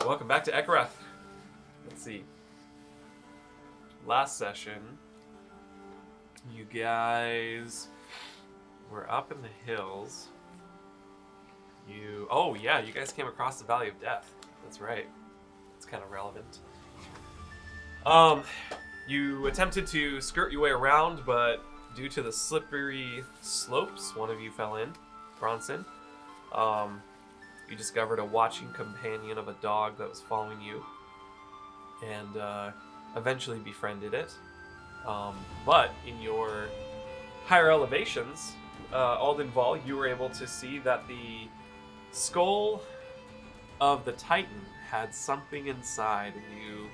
Welcome back to Eakerath. Let's see. Last session, you guys were up in the hills. You guys came across the Valley of Death. That's right. It's kind of relevant. You attempted to skirt your way around, but due to the slippery slopes, one of you fell in, Bronson. You discovered a watching companion of a dog that was following you, and eventually befriended it. But in your higher elevations, Aldenval, you were able to see that the skull of the Titan had something inside, and you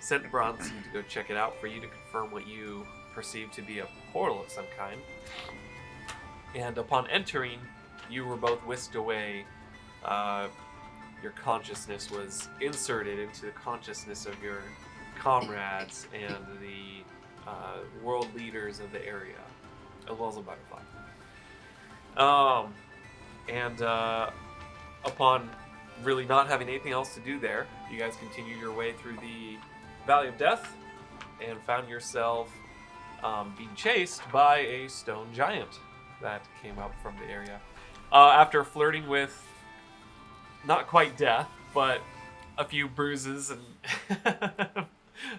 sent Bronson to go check it out for you to confirm what you perceived to be a portal of some kind. And upon entering, you were both whisked away. Your consciousness was inserted into the consciousness of your comrades and the world leaders of the area, as well as a butterfly. Upon really not having anything else to do there, you guys continued your way through the Valley of Death and found yourself being chased by a stone giant that came up from the area. After flirting with not quite death, but a few bruises and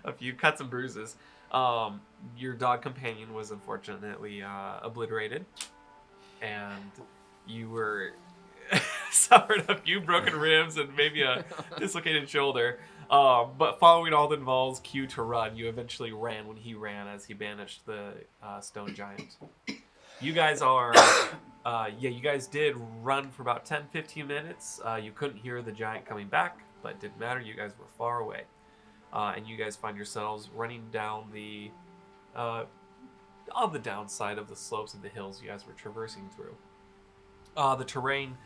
a few cuts and bruises, your dog companion was unfortunately obliterated, and you were suffered a few broken ribs and maybe a dislocated shoulder. But following Aldenval's cue to run, you eventually ran when he ran as he banished the stone giant. You guys are, you guys did run for about 10-15 minutes. You couldn't hear the giant coming back, but it didn't matter. You guys were far away. And you guys find yourselves running down on the downside of the slopes of the hills you guys were traversing through. The terrain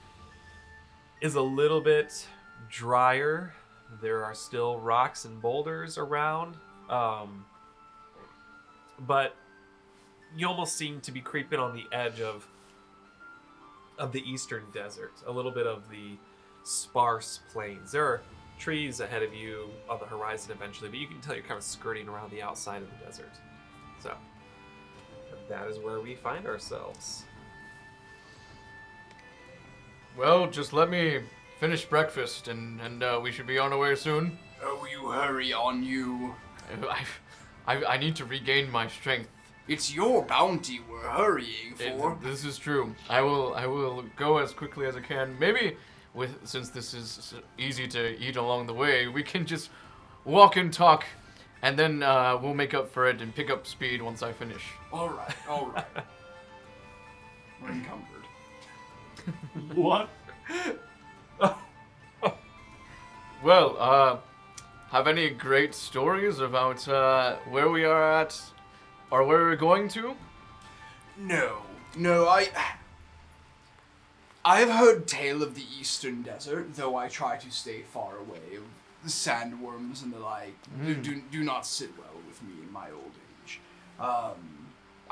is a little bit drier. There are still rocks and boulders around, but you almost seem to be creeping on the edge of the eastern desert, a little bit of the sparse plains. There are trees ahead of you on the horizon eventually, but you can tell you're kind of skirting around the outside of the desert. So that is where we find ourselves. Well, just let me finish breakfast, and we should be on our way soon. Oh, you hurry on, you. I need to regain my strength. It's your bounty we're hurrying for. This is true. I will go as quickly as I can. Maybe, since this is easy to eat along the way, we can just walk and talk, and then we'll make up for it and pick up speed once I finish. All right. We're encumbered. What? Well, have any great stories about where we are at, or where we're going to? No, I've heard tale of the Eastern Desert, though I try to stay far away of the sandworms and the like. Do not sit well with me in my old age.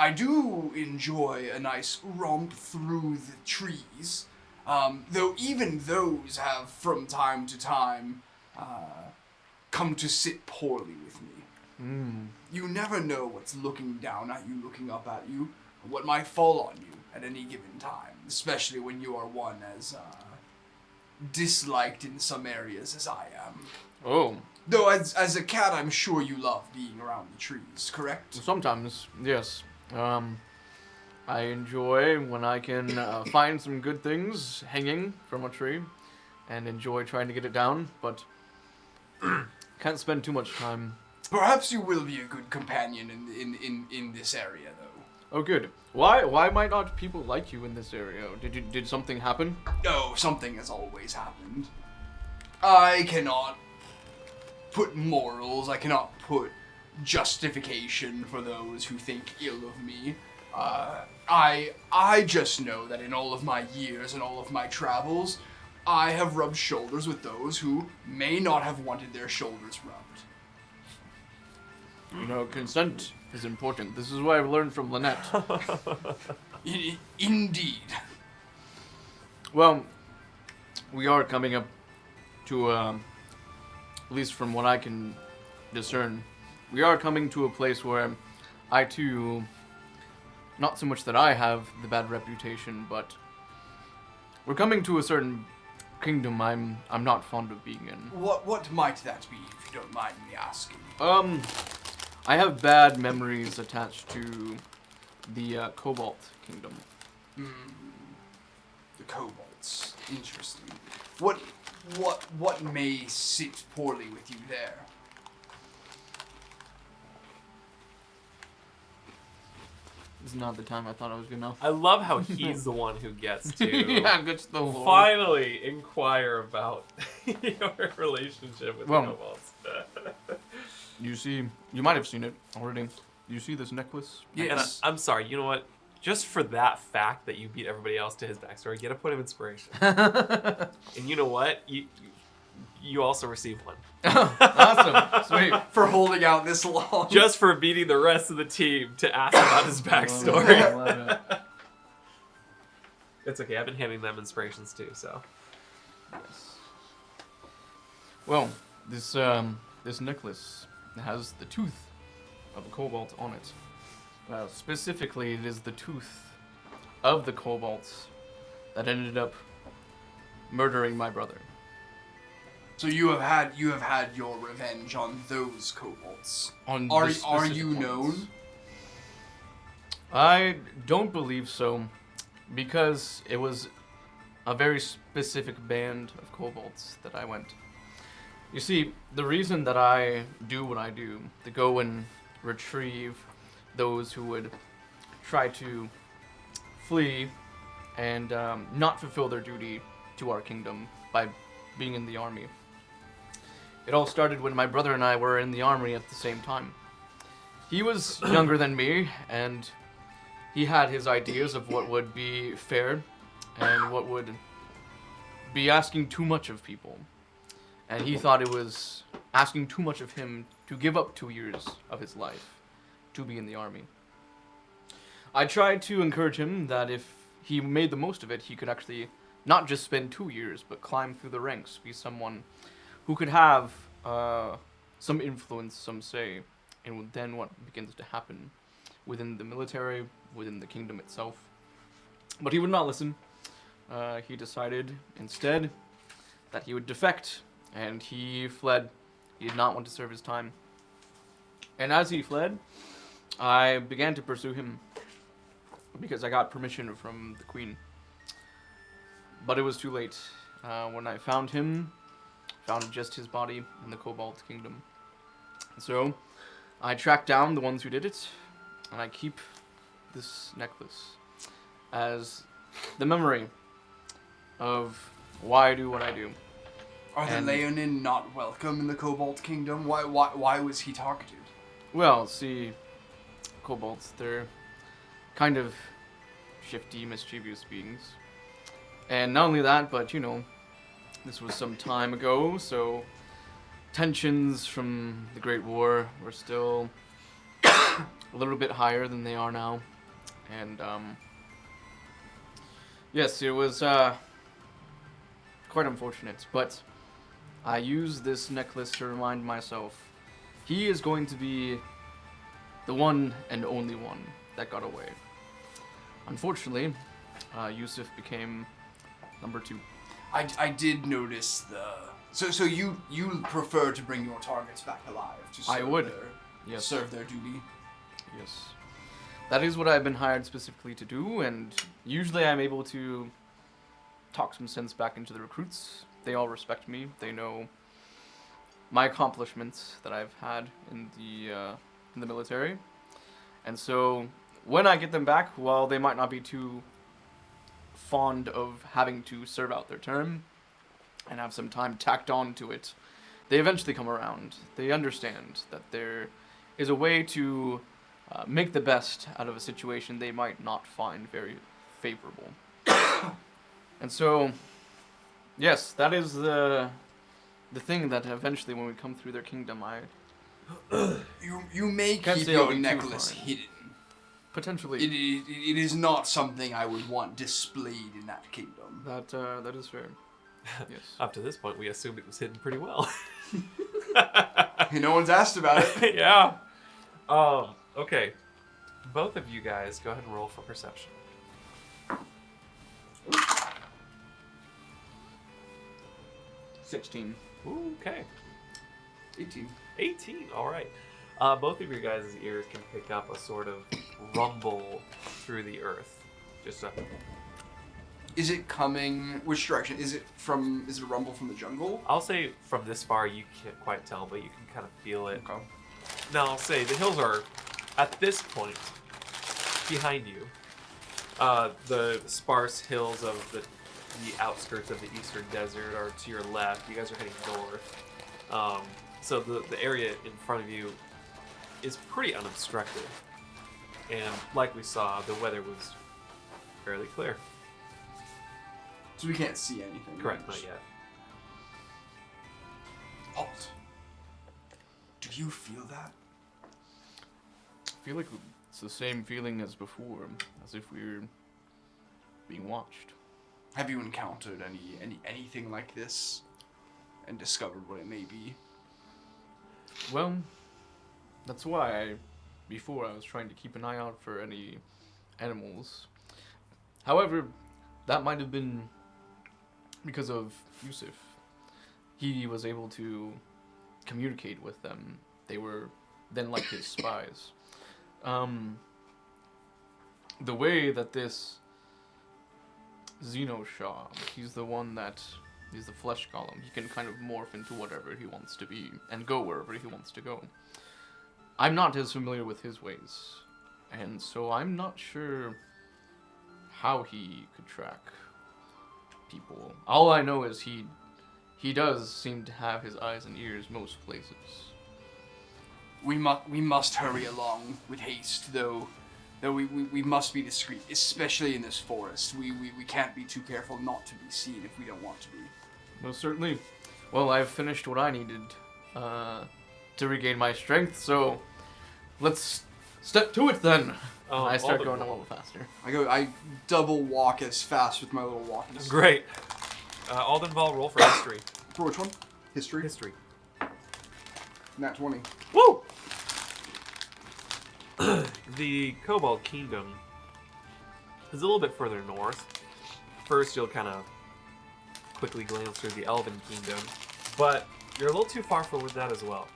I do enjoy a nice romp through the trees, though even those have from time to time come to sit poorly with me. You never know what's looking down at you, looking up at you, or what might fall on you at any given time, especially when you are one as disliked in some areas as I am. Oh, Though as a cat, I'm sure you love being around the trees, correct? Sometimes, yes. I enjoy when I can find some good things hanging from a tree, and enjoy trying to get it down, but can't spend too much time. Perhaps you will be a good companion in this area, though. Oh, good. Why might not people like you in this area? Did something happen? Oh, something has always happened. I cannot put morals, I cannot put justification for those who think ill of me. I just know that in all of my years and all of my travels, I have rubbed shoulders with those who may not have wanted their shoulders rubbed. You know, consent is important. This is what I've learned from Lynette. Indeed. Well, we are coming up to, at least from what I can discern, we are coming to a place where I too, not so much that I have the bad reputation, but we're coming to a certain kingdom I'm not fond of being in. What might that be, if you don't mind me asking? I have bad memories attached to the Cobalt Kingdom. The kobolds. Interesting. What may sit poorly with you there? This is not the time I thought I was gonna. I love how he's the one who gets to Yeah, gets the Lord. finally inquire about your relationship with the kobolds. You might have seen it already. You see this necklace? Yes. And I'm sorry, you know what? Just for that fact that you beat everybody else to his backstory, you gotta put him inspiration. And you know what? You also receive one. Awesome. Sweet. For holding out this long. Just for beating the rest of the team to ask about his backstory. I love it. It's okay, I've been handing them inspirations too, so. Yes. Well, this necklace has the tooth of a cobalt on it. Specifically, it is the tooth of the kobolds that ended up murdering my brother. So you have had your revenge on those kobolds. On Are the specific you ones. known? I don't believe so, because it was a very specific band of kobolds that I went. You see, the reason that I do what I do, to go and retrieve those who would try to flee and not fulfill their duty to our kingdom by being in the army. It all started when my brother and I were in the army at the same time. He was younger than me, and he had his ideas of what would be fair and what would be asking too much of people. And he thought it was asking too much of him to give up 2 years of his life to be in the army. I tried to encourage him that if he made the most of it, he could actually not just spend 2 years, but climb through the ranks, be someone who could have some influence, some say, in then what begins to happen within the military, within the kingdom itself. But he would not listen. He decided instead that he would defect, and he fled. He did not want to serve his time. And as he fled, I began to pursue him because I got permission from the queen. But it was too late. When I found him, found just his body in the Cobalt Kingdom. So I tracked down the ones who did it, and I keep this necklace as the memory of why I do what I do. Are the Leonin not welcome in the Cobalt Kingdom? Why was he targeted? Well, see, kobolds, they're kind of shifty, mischievous beings. And not only that, but, you know, this was some time ago, so tensions from the Great War were still a little bit higher than they are now. And, yes, it was quite unfortunate, but I used this necklace to remind myself he is going to be the one and only one that got away. Unfortunately, Yusuf became number 2. I did notice So you prefer to bring your targets back alive to serve I would. Yes. Serve their duty. Yes. That is what I've been hired specifically to do, and usually I'm able to talk some sense back into the recruits. They all respect me. They know my accomplishments that I've had in the military. And so when I get them back, while they might not be too fond of having to serve out their term and have some time tacked on to it, they eventually come around. They understand that there is a way to make the best out of a situation they might not find very favorable. And so, yes, that is the thing that eventually when we come through their kingdom, You may Can't keep say I'll your be too necklace fine. hidden. potentially... It is not something I would want displayed in that kingdom. That is fair. Yes. Up to this point, we assumed it was hidden pretty well. No one's asked about it. Yeah. Okay. Both of you guys, go ahead and roll for perception. $16. Ooh, okay. 18. 18. All right. Both of your guys' ears can pick up a sort of rumble through the earth. Just a... Is it coming? Which direction? Is it a rumble from the jungle? I'll say from this far you can't quite tell, but you can kind of feel it. Okay. Now I'll say the hills are, at this point, behind you. The sparse hills of the outskirts of the eastern desert are to your left. You guys are heading north. So the area in front of you is pretty unobstructed. And like we saw, the weather was fairly clear. So we can't see anything. Correct, not yet. Halt. Do you feel that? I feel like it's the same feeling as before, as if we're being watched. Have you encountered anything like this and discovered what it may be? Well, that's why before I was trying to keep an eye out for any animals. However, that might have been because of Yusuf. He was able to communicate with them. They were then like his spies. The way that this Xenoshaw, he's the one that he's the flesh golem. He can kind of morph into whatever he wants to be and go wherever he wants to go. I'm not as familiar with his ways, and so I'm not sure how he could track people. All I know is he does seem to have his eyes and ears most places. We must hurry along with haste, though we must be discreet, especially in this forest. We can't be too careful not to be seen if we don't want to be. Most certainly. Well, I've finished what I needed to regain my strength, so let's step to it then. I start going a little faster. I double walk as fast with my little walking stick. Great. Aldenval, roll for history. For which one? History? History. Nat 20. Woo! The Kobold Kingdom is a little bit further north. First, you'll kind of quickly glance through the Elven Kingdom, but you're a little too far for that as well.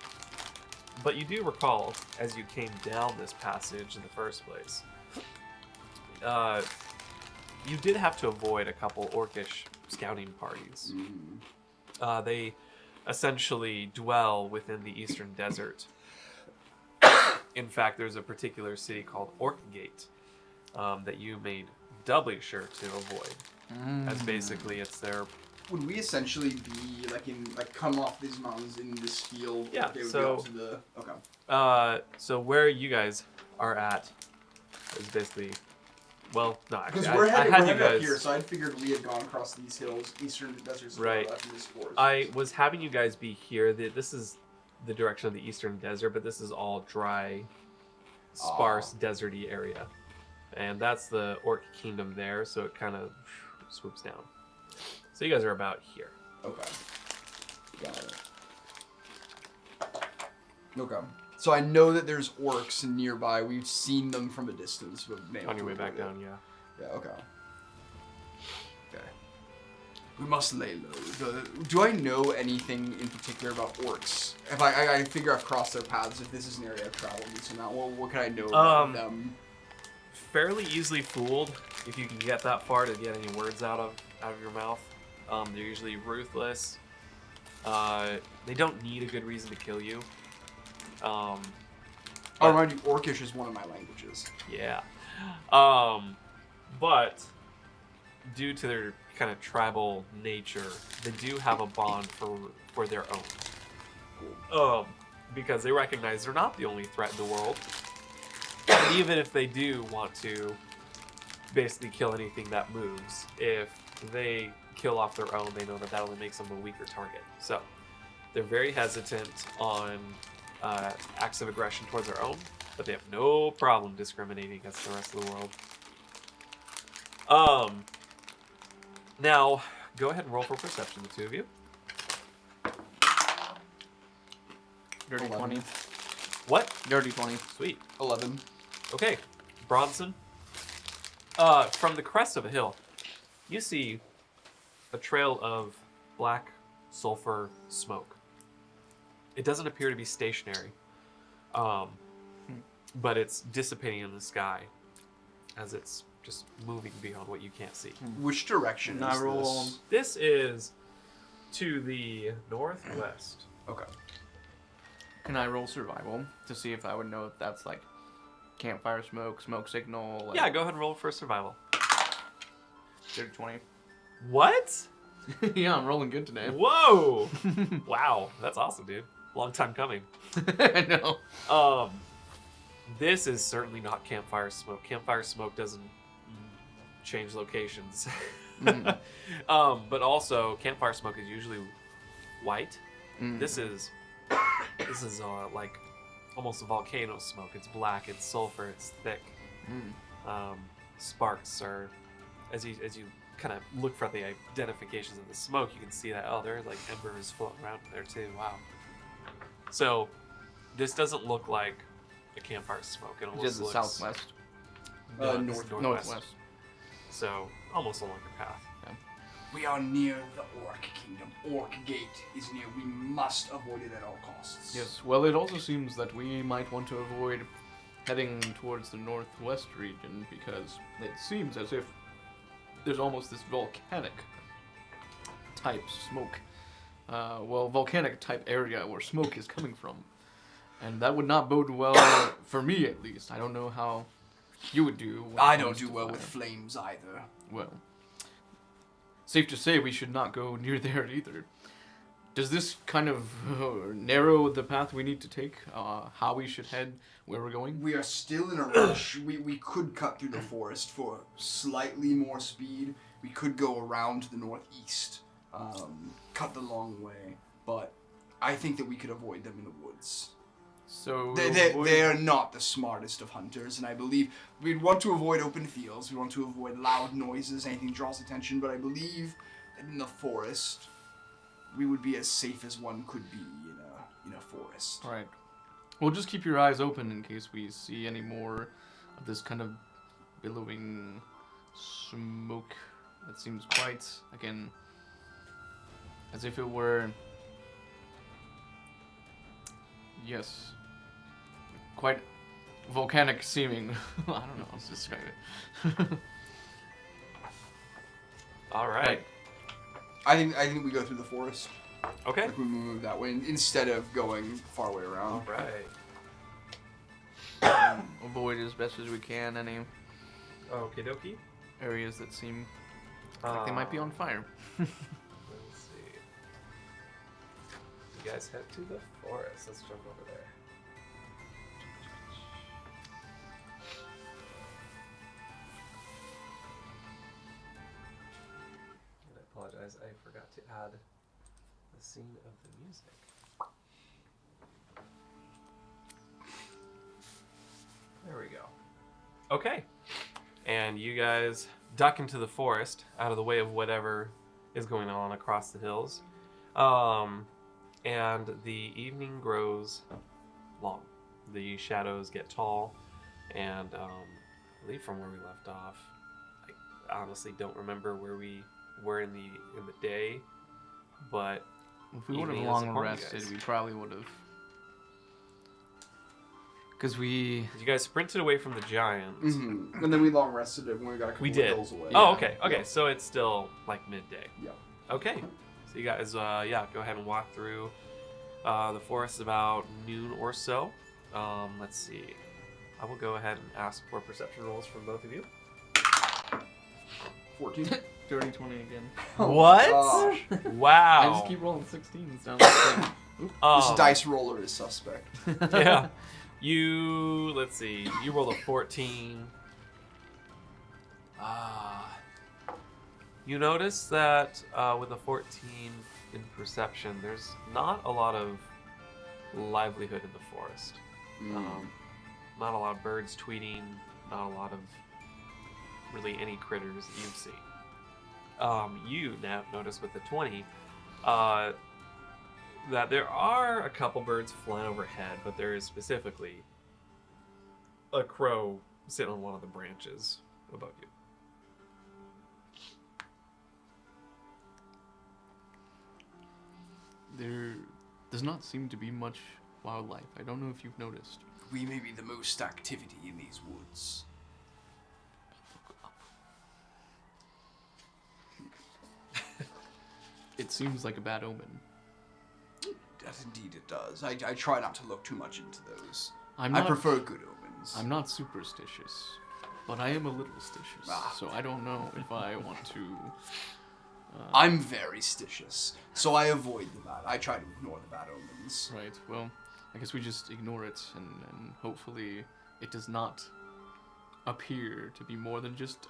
But you do recall, as you came down this passage in the first place, you did have to avoid a couple orcish scouting parties. They essentially dwell within the eastern desert. In fact, there's a particular city called Orkgate that you made doubly sure to avoid, as basically it's their... Would we essentially be come off these mountains in this field? Yeah, They would so- be up to the... Okay. So where you guys are at is basically... Well, no, actually, Because we're headed you up guys... here, so I figured we had gone across these hills, eastern deserts, Right. after this forest. I was having you guys be here. This is the direction of the eastern desert, but this is all dry, sparse, deserty area. And that's the Orc Kingdom there, so it kind of swoops down. So you guys are about here. Okay. Got it. Okay. So I know that there's orcs nearby. We've seen them from a distance, but On your way back down, yeah. Yeah. Okay. Okay. We must lay low. Do I know anything in particular about orcs? If I figure I've crossed their paths, if this is an area I've traveled in, so now what can I know about them? Fairly easily fooled if you can get that far to get any words out of your mouth. They're usually ruthless. They don't need a good reason to kill you. I'll remind you, Orcish is one of my languages. Yeah. But due to their kind of tribal nature, they do have a bond for their own. Because they recognize they're not the only threat in the world. And even if they do want to basically kill anything that moves, if they kill off their own, they know that only makes them a weaker target. So they're very hesitant on acts of aggression towards their own, but they have no problem discriminating against the rest of the world. Now, go ahead and roll for perception, the two of you. Dirty 11. 20. What? Dirty 20. Sweet. 11. Okay, Bronson. From the crest of a hill, you see a trail of black sulfur smoke. It doesn't appear to be stationary, but it's dissipating in the sky as it's just moving beyond what you can't see. Which direction Can I is roll? this? This is to the northwest. Okay. Can I roll survival to see if I would know if that's like campfire smoke, smoke signal? Like... Yeah, go ahead and roll for survival. Dirty 20. What? Yeah, I'm rolling good today. Whoa! Wow, that's awesome, dude. Long time coming. I know. This is certainly not campfire smoke. Campfire smoke doesn't change locations. But also, campfire smoke is usually white. This is like almost a volcano smoke. It's black, it's sulfur, it's thick. Sparks are, as you kind of look for the identifications of the smoke, you can see that, oh, there's like embers floating around there too. Wow. So this doesn't look like a campfire smoke. It almost Just the looks southwest. this is Northwest. So almost along your path. We are near the Orc Kingdom. Orc Gate is near. We must avoid it at all costs. Yes, well, it also seems that we might want to avoid heading towards the northwest region because it seems as if there's almost this volcanic type smoke. Volcanic type area where smoke is coming from. And that would not bode well for me, at least. I don't know how you would do. I don't do well with flames either. Well, safe to say we should not go near there either. Does this kind of narrow the path we need to take? How we should head, where we're going? We are still in a rush. We could cut through the forest for slightly more speed. We could go around to the northeast, cut the long way. But I think that we could avoid them in the woods. So they are not the smartest of hunters, and I believe we'd want to avoid open fields. We want to avoid loud noises, anything that draws attention. But I believe that in the forest, we would be as safe as one could be in a forest. All right. Well, just keep your eyes open in case we see any more of this kind of billowing smoke that seems quite, again, as if it were, yes, quite volcanic seeming. I don't know how to describe it. All right. I think we go through the forest. Okay. Like we move that way instead of going far way around. All right. Avoid as best as we can any Okie dokie. areas that seem like they might be on fire. Let's see. You guys head to the forest. Let's jump over there. And I apologize, I forgot to add the scene of the music. There we go. Okay. And you guys duck into the forest out of the way of whatever is going on across the hills. And the evening grows long. The shadows get tall, and I believe from where we left off, I honestly don't remember where we were in the day, but If we would have evening is long important, rested, guys. we probably would have. Because we. You guys sprinted away from the giants. Mm-hmm. And then we long rested it when we got a couple We of did. hills away. Oh, Yeah. okay. Yeah. So it's still like midday. Yeah. Okay. So you guys, go ahead and walk through the forest about noon or so. Let's see. I will go ahead and ask for perception rolls from both of you. 14. Dirty 20 again. Oh my What? gosh. Wow. I just keep rolling 16s down the thing. This dice roller is suspect. Yeah. Let's see. You rolled a 14. You notice that with a 14 in perception, there's not a lot of livelihood in the forest. Not a lot of birds tweeting, not a lot of really any critters that you see. You now notice with the 20 that there are a couple birds flying overhead, but there is specifically a crow sitting on one of the branches above you. There does not seem to be much wildlife. I don't know if you've noticed. We may be the most activity in these woods. It seems like a bad omen. That indeed it does. I try not to look too much into those. I not, prefer good omens. I'm not superstitious, but I am a little stitious. So I don't know if I want to. I'm very stitious, so I avoid the bad. I try to ignore the bad omens. Right. Well, I guess we just ignore it, and hopefully it does not appear to be more than just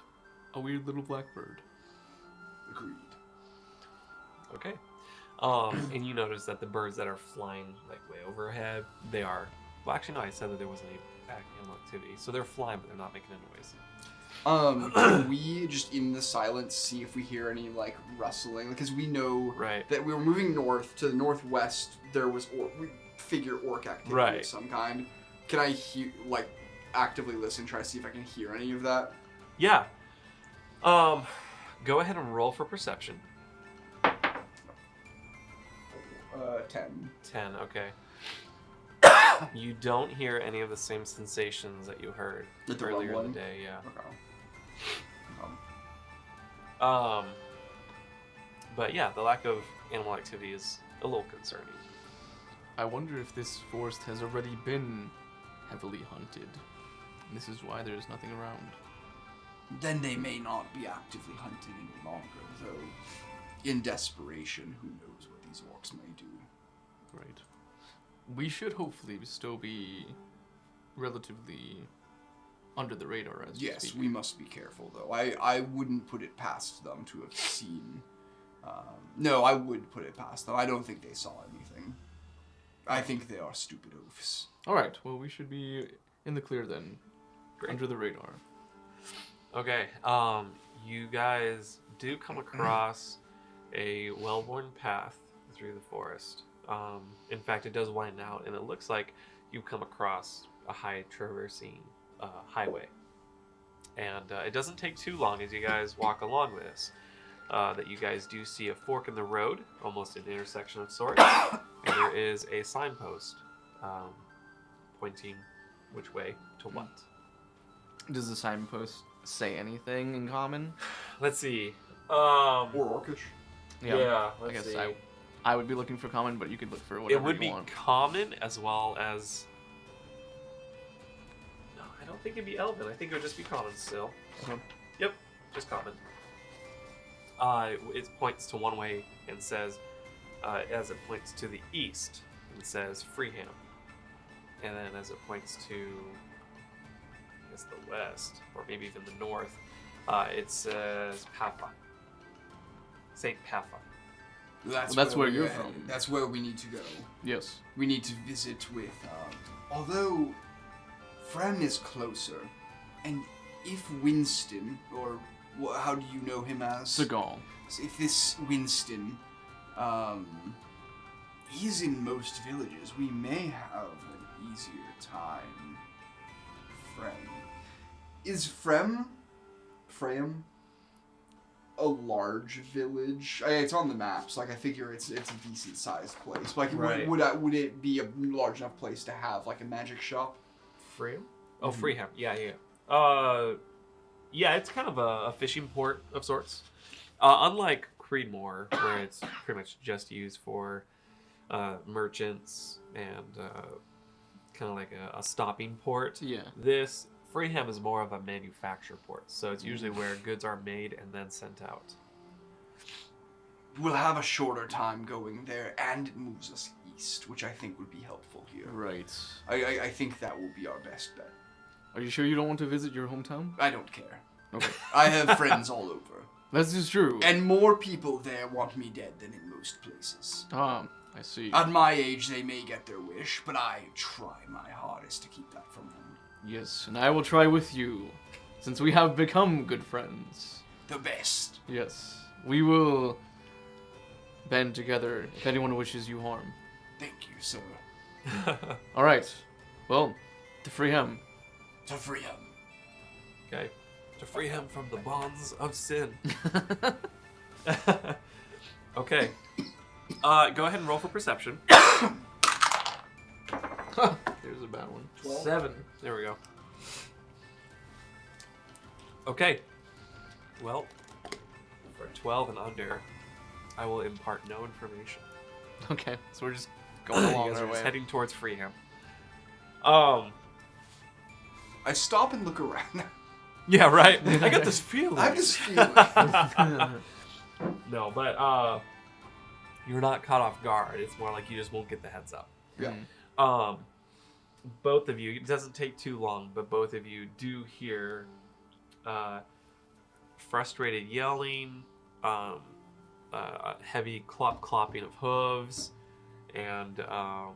a weird little blackbird. Agreed. Okay. And you notice that the birds that are flying like way overhead, they are. Well, actually, no. I said that there wasn't any animal activity, so they're flying, but they're not making a noise. Can we just in the silence see if we hear any like rustling? Because we know Right. that we were moving north to the northwest. There was we figure orc activity Right. of some kind. Can I actively listen, try to see if I can hear any of that? Yeah. Go ahead and roll for perception. 10. 10. Okay. You don't hear any of the same sensations that you heard With the earlier in rumbling? the day. Yeah. Okay. But yeah, the lack of animal activity is a little concerning. I wonder if this forest has already been heavily hunted. This is why there's nothing around. Then they may not be actively hunting any longer, though. In desperation, who knows what these orcs may do. Right. We should hopefully still be relatively under the radar as we Yes, speak. we must be careful, though. I wouldn't put it past them to have seen. No, I would put it past them. I don't think they saw anything. I think they are stupid oafs. All right. Well, we should be in the clear then. Great. Under the radar. Okay. You guys do come across a well-worn path through the forest. In fact, it does widen out, and it looks like you've come across a high traversing highway. And it doesn't take too long as you guys walk along this that you guys do see a fork in the road, almost an intersection of sorts, and there is a signpost pointing which way to what. Does the signpost say anything in common? Let's see. Or orcish. Yeah, I let's guess see. I would be looking for common, but you could look for whatever It would you be want. common as well as. No, I don't think it'd be Elven. I think it would just be common still. Okay. Yep, just common. It points to one way and says, as it points to the east, it says Freeham. And then as it points to, I guess, the west, or maybe even the north, it says Paffa. St. Paffa. That's where you're from. That's where we need to go. Yes. We need to visit with, although Fren is closer, and if Winston, or how do you know him as? Seagal. So if this Winston, he's in most villages, we may have an easier time. Frem. Is Frem? a large village. It's on the maps. Like I figure it's a decent sized place. Like Right. would it be a large enough place to have like a magic shop? Freeham? Oh, Freeham. Yeah. Yeah, it's kind of a fishing port of sorts. Unlike Creedmoor, where it's pretty much just used for merchants and kind of like a stopping port. Yeah. This Freeham is more of a manufacture port, so it's usually where goods are made and then sent out. We'll have a shorter time going there, and it moves us east, which I think would be helpful here. Right. I think that will be our best bet. Are you sure you don't want to visit your hometown? I don't care. Okay. I have friends all over. This is true. And more people there want me dead than in most places. I see. At my age, they may get their wish, but I try my hardest to keep that from them. Yes, and I will try with you, since we have become good friends. The best. Yes. We will band together if anyone wishes you harm. Thank you, sir. Alright. Well, to Freeham. To Freeham. Okay. To free him from the bonds of sin. Okay. Go ahead and roll for perception. There's a bad one. 7. There we go. Okay. Well, for 12 and under, I will impart no information. Okay, so we're just going You along guys our are just way. heading towards Freeham. I stop and look around. Yeah, right. I got this feeling. I have this feeling. No, but you're not caught off guard. It's more like you just won't get the heads up. Yeah. Both of you, it doesn't take too long, but both of you do hear frustrated yelling, heavy clopping of hooves, and a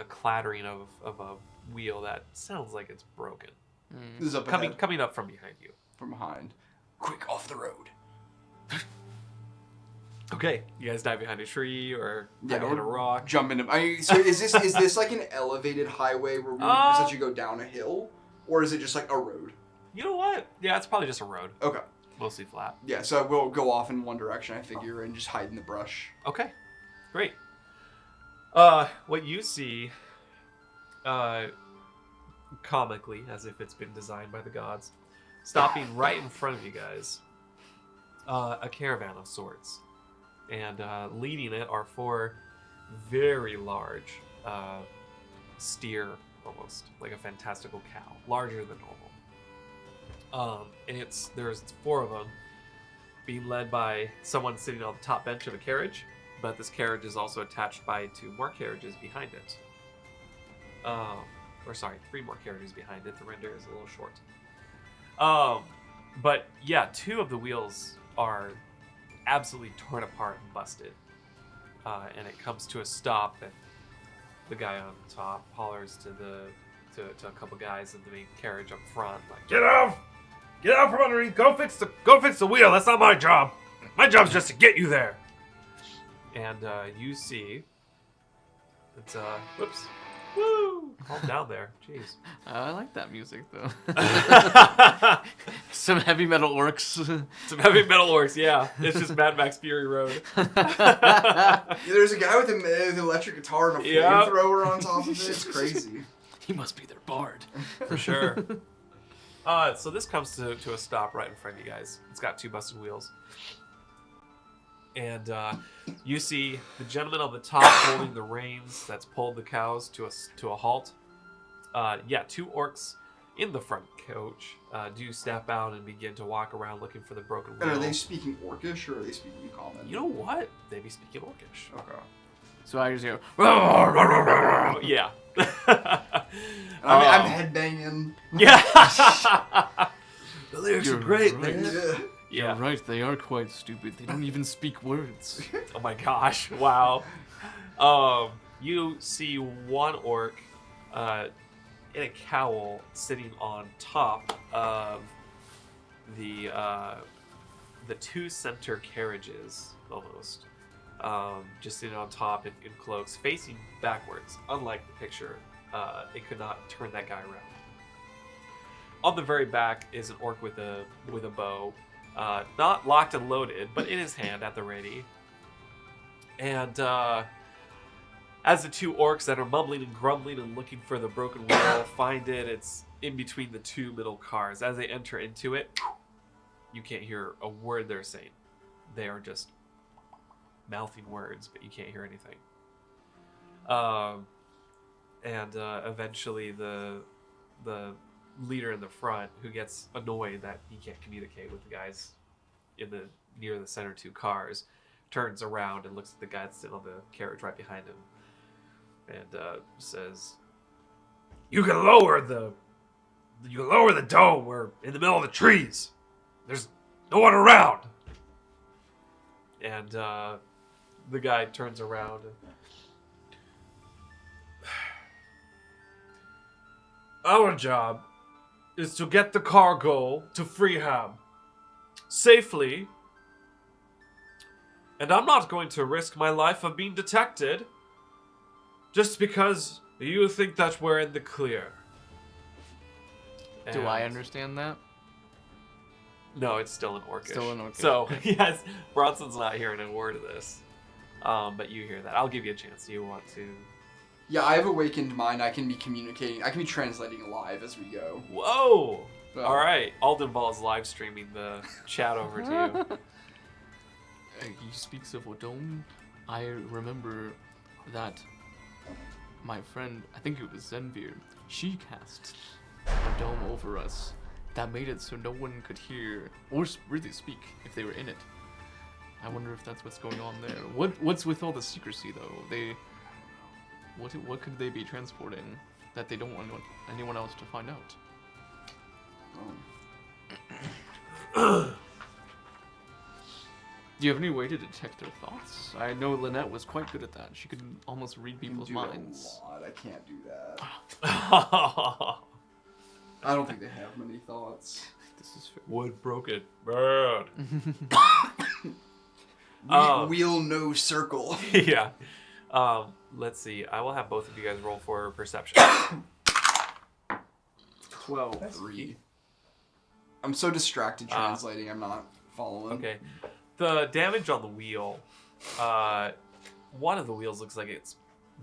clattering of a wheel that sounds like it's broken. This is up ahead. Coming up from behind you. From behind. Quick, off the road. Okay, you guys dive behind a tree or hide or behind a rock. Jump into. So is this like an elevated highway where we essentially go down a hill, or is it just like a road? You know what? Yeah, it's probably just a road, Okay. mostly flat. Yeah. So we'll go off in one direction, I figure, and just hide in the brush. Okay, great. What you see, comically, as if it's been designed by the gods, stopping right in front of you guys, a caravan of sorts. And leading it are 4 very large steer, almost like a fantastical cow, larger than normal. And there's 4 of them being led by someone sitting on the top bench of a carriage, but this carriage is also attached by 2 more carriages behind it. 3 more carriages behind it. The render is a little short. But yeah, 2 of the wheels are absolutely torn apart and busted. And it comes to a stop, and the guy on top hollers to a couple guys in the main carriage up front, like, "Get off! Get out from underneath! Go fix the wheel! That's not my job! My job's just to get you there!" And you see it's whoops. Woo! Calm down there. Jeez. I like that music, though. Some heavy metal orcs. Some heavy metal orcs, yeah. It's just Mad Max Fury Road. Yeah, there's a guy with an electric guitar and a Yep. flamethrower on top of it. It's crazy. He must be their bard. For sure. So this comes to a stop right in front of you guys. It's got 2 busted wheels. And you see the gentleman on the top holding the reins that's pulled the cows to a halt. 2 orcs in the front coach do step out and begin to walk around looking for the broken wheel. And are they speaking Orcish or are they speaking common? You know what? They be speaking Orcish. Okay. So I just hear, Yeah. I'm headbanging. Yeah. The lyrics You're are great. right. man. Yeah. Yeah. You're right, they are quite stupid. They don't even speak words. Oh my gosh! Wow. You see one orc in a cowl sitting on top of the 2 center carriages, almost. Just sitting on top in cloaks, facing backwards. Unlike the picture, it could not turn that guy around. On the very back is an orc with a bow, not locked and loaded, but in his hand at the ready. And as the two orcs that are mumbling and grumbling and looking for the broken wheel find it, it's in between the two middle cars. As they enter into it, you can't hear a word they're saying. They are just mouthing words, but you can't hear anything. And eventually the leader in the front, who gets annoyed that he can't communicate with the guys near the center two cars, turns around and looks at the guy that's sitting on the carriage right behind him and says, You can lower the dome. We're in the middle of the trees. There's no one around. And the guy turns around and our job is to get the cargo to Freeham safely, and I'm not going to risk my life of being detected just because you think that we're in the clear. Do I understand that? No, it's still in Orcish. Still in Orcish. So, yes, Bronson's not hearing a word of this. But you hear that. I'll give you a chance. Do you want to... Yeah, I have awakened mind. I can be communicating. I can be translating live as we go. Whoa! So. All right. Aldenval is live streaming the chat over to you. He speaks of a dome. I remember that my friend, I think it was Zenvir, she cast a dome over us that made it so no one could hear or really speak if they were in it. I wonder if that's what's going on there. What's with all the secrecy though? What could they be transporting that they don't want anyone else to find out? Do you have any way to detect their thoughts? I know Lynette was quite good at that. She could almost read people's minds. A lot. I can't do that. I I don't think they have many thoughts. This is fair. Wood broken. Bird. Wheel no circle. Yeah. Let's see. I will have both of you guys roll for perception. 12. 3. I'm so distracted translating. I'm not following. Okay. The damage on the wheel. One of the wheels looks like it's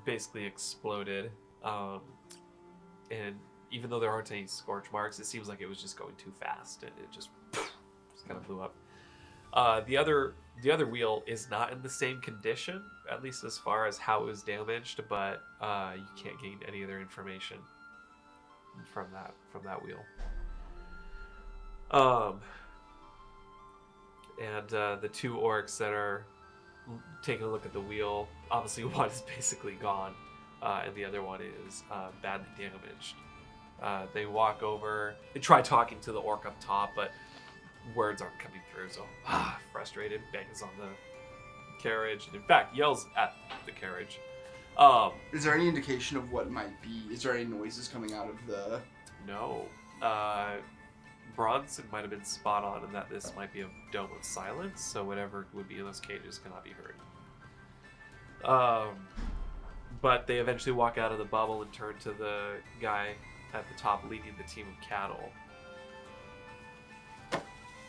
basically exploded. And even though there aren't any scorch marks, it seems like it was just going too fast and it just kind of blew up. The other wheel is not in the same condition, at least as far as how it was damaged, but you can't gain any other information from that wheel. And the two orcs that are taking a look at the wheel, obviously one is basically gone, and the other one is badly damaged. They walk over, they try talking to the orc up top, but words aren't coming through, so frustrated, bangs on the carriage, and in fact yells at the carriage. Is there any indication of what might be? Is there any noises coming out of the... No. Bronson might have been spot on in that this might be a dome of silence, so whatever would be in those cages cannot be heard. But they eventually walk out of the bubble and turn to the guy at the top leading the team of cattle.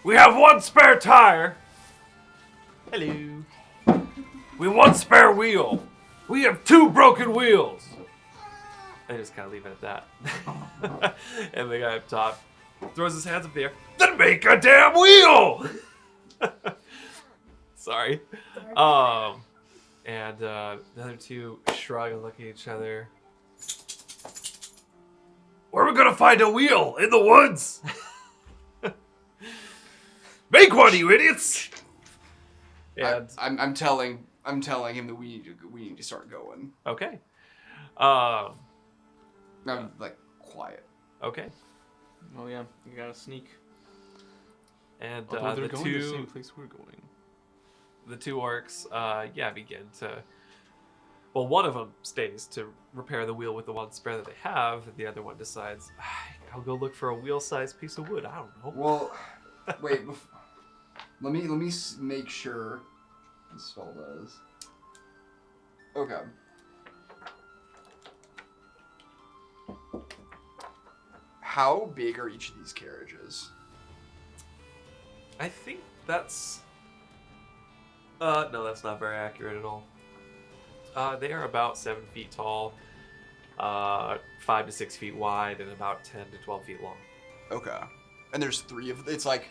We have one spare tire. Hello. We have one spare wheel. We have 2 broken wheels. I just kind of leave it at that. And the guy up top throws his hands up there. Then make a damn wheel. Sorry. And the other two shrug and look at each other. Where are we gonna find a wheel? In the woods? Make one, you idiots! And I'm telling him that we need to start going. okay. I'm like quiet. Okay. Oh yeah, you gotta sneak. And Although they're the going to the same place we're going. The two orcs, begin to. Well, one of them stays to repair the wheel with the one spare that they have, and the other one decides, I'll go look for a wheel-sized piece of wood. I don't know. Well, wait. Let me make sure the spell does. Okay. How big are each of these carriages? I think that's... no, that's not very accurate at all. They are about 7 feet tall, 5 to 6 feet wide, and about 10 to 12 feet long. Okay. And there's 3 of... It's like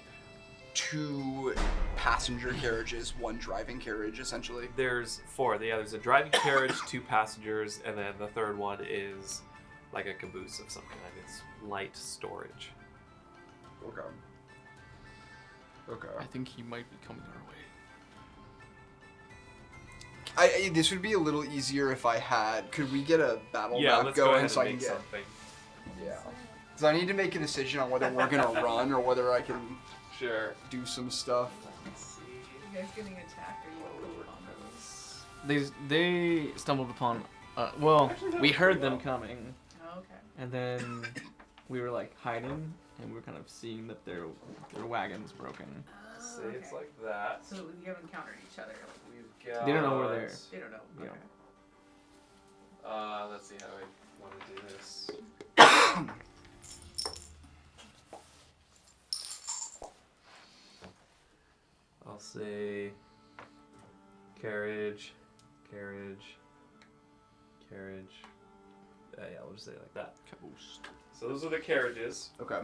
2 passenger carriages, 1 driving carriage, essentially. There's 4. Yeah, there's a driving carriage, 2 passengers, and then the third one is like a caboose of some kind. It's light storage. Okay. Okay. I think he might be coming our way. This would be a little easier if I had... Could we get a battle Yeah, map let's go going ahead so I and can make get... something. Yeah. Because I need to make a decision on whether we're going to run or whether I can Sure. do some stuff. Let's see. You guys getting attacked or you on those? They stumbled upon. Well, we heard them coming, Oh, okay. and then we were like hiding, and we were kind of seeing that their wagon's broken. Say it's like that. So you haven't encountered each other. We've got... They don't know we're there. They don't know. Yeah. Okay. Let's see how I want to do this. I'll say carriage, carriage, carriage. Yeah, we'll just say it like that. Caboose. So those are the carriages. Okay.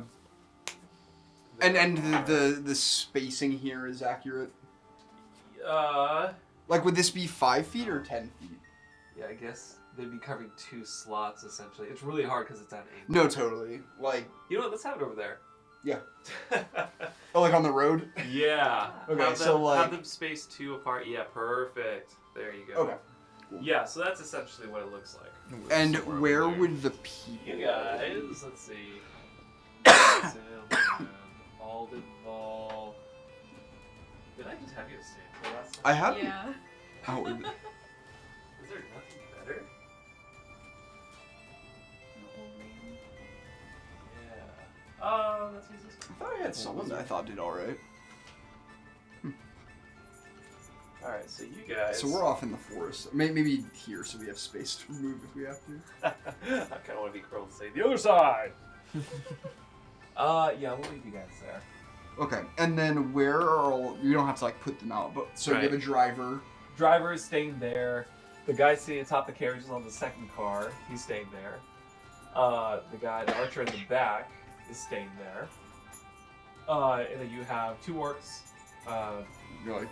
And the spacing here is accurate? Like, would this be 5 feet or 10 feet? Yeah, I guess they'd be covering 2 slots essentially. It's really hard because it's at 8. No, totally. Like, You know what? Let's have it over there. yeah. Oh, like on the road? Yeah. Okay, have so, them, like- have them spaced 2 apart. Yeah, perfect. There you go. Okay. Yeah, so that's essentially what it looks like. And Somewhere where over there. would the people... You guys, let's see. Bronson and Aldenval. Did I just have you stand for last time? I have... Yeah. Oh, Is there nothing better? Yeah. Let's use this I thought I had someone that I thought did alright. one. Alright, so you guys. So we're off in the forest. Maybe here so we have space to move if we have to. I kind of want to be cruel and say the other side. Yeah, we'll leave you guys there. Okay, and then where are all... You don't have to, like, put them out, but... So you have a driver. Driver is staying there. The guy sitting atop the carriage is on the second car. He's staying there. The archer in the back is staying there. And then you have 2 orcs. You're like...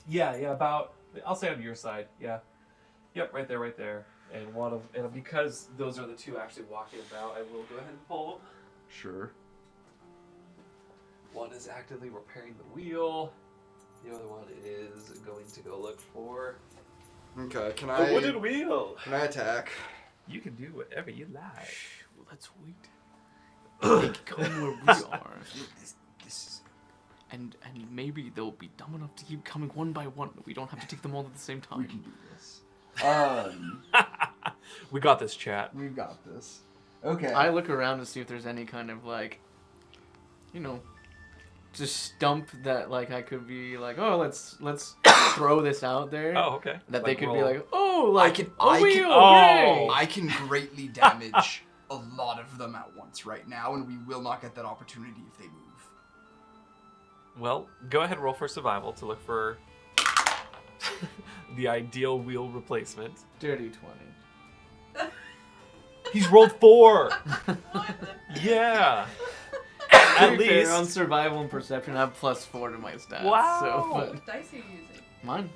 Yeah, about... I'll say on your side, yeah. Yep, right there. And and because those are the 2 actually walking about, I will go ahead and pull them. Sure. One is actively repairing the wheel. The other one is going to go look for Okay, can the I... wooden wheel. Can I attack? You can do whatever you like. Let's wait. They come where we are, This is... and maybe they'll be dumb enough to keep coming one by one. We don't have to take them all at the same We can time. do this. We got this, chat. We got this. Okay. I look around to see if there's any kind of like, just stump that like I could be like, oh, let's throw this out there. Oh, okay. That Like they could roll. be like, oh, like I a wheel, can, hooray! I can greatly damage a lot of them at once right now, and we will not get that opportunity if they move. Well, go ahead and roll for survival to look for the ideal wheel replacement. Dirty 20. He's rolled 4. What? Yeah. To At be fair, least. on survival and perception, I have +4 to my stats. Wow. So, What but dice are you using? mine.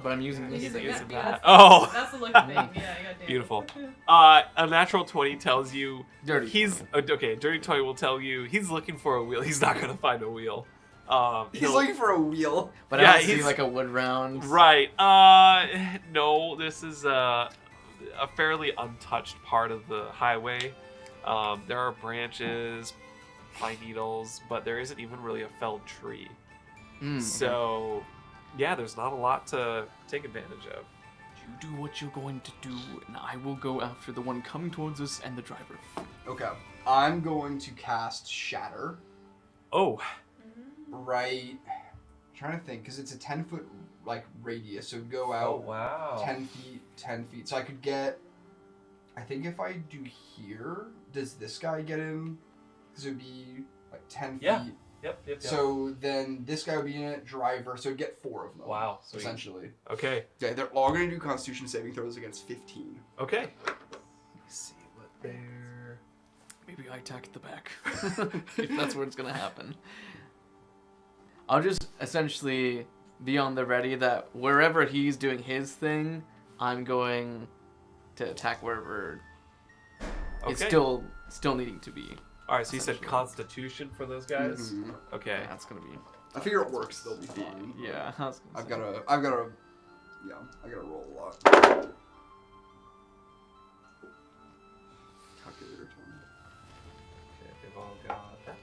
But I'm using You're this. using Using that. that. Yeah, Oh. that's the lucky thing. Yeah, I got damn. Beautiful. A natural 20 tells you Dirty. he's okay. Dirty 20 will tell you he's looking for a wheel. He's not gonna find a wheel. He's he'll- looking for a wheel. But Yeah, I don't see he's- like a wood round. Right. No. This is a fairly untouched part of the highway. There are branches, pine needles, but there isn't even really a felled tree. Okay. So, yeah, there's not a lot to take advantage of. You do what you're going to do, and I will go after the one coming towards us and the driver. Okay. I'm going to cast Shatter. Oh, Right. I'm trying to think, because it's a 10-foot like radius, so it'd go out wow. 10 feet. So I could get. I think if I do here, does this guy get him? Because it would be like 10 Yeah. feet. Yep. So then this guy would be in it, driver, so it'd get 4 of them. Wow. Sweet. Essentially. Okay. Yeah, they're all going to do Constitution saving throws against 15. Okay. Let me see what they're... Maybe I attack at the back. If that's where it's gonna happen. I'll just essentially be on the ready that wherever he's doing his thing, I'm going to attack wherever it's still needing to be. Alright, so you said Constitution for those guys? Mhm. Okay. That's gonna be. I figure it works. They'll be fine. Yeah. I was gonna I've say. got to. Yeah, I gotta roll a lot. Calculator time. Okay, they've all got that.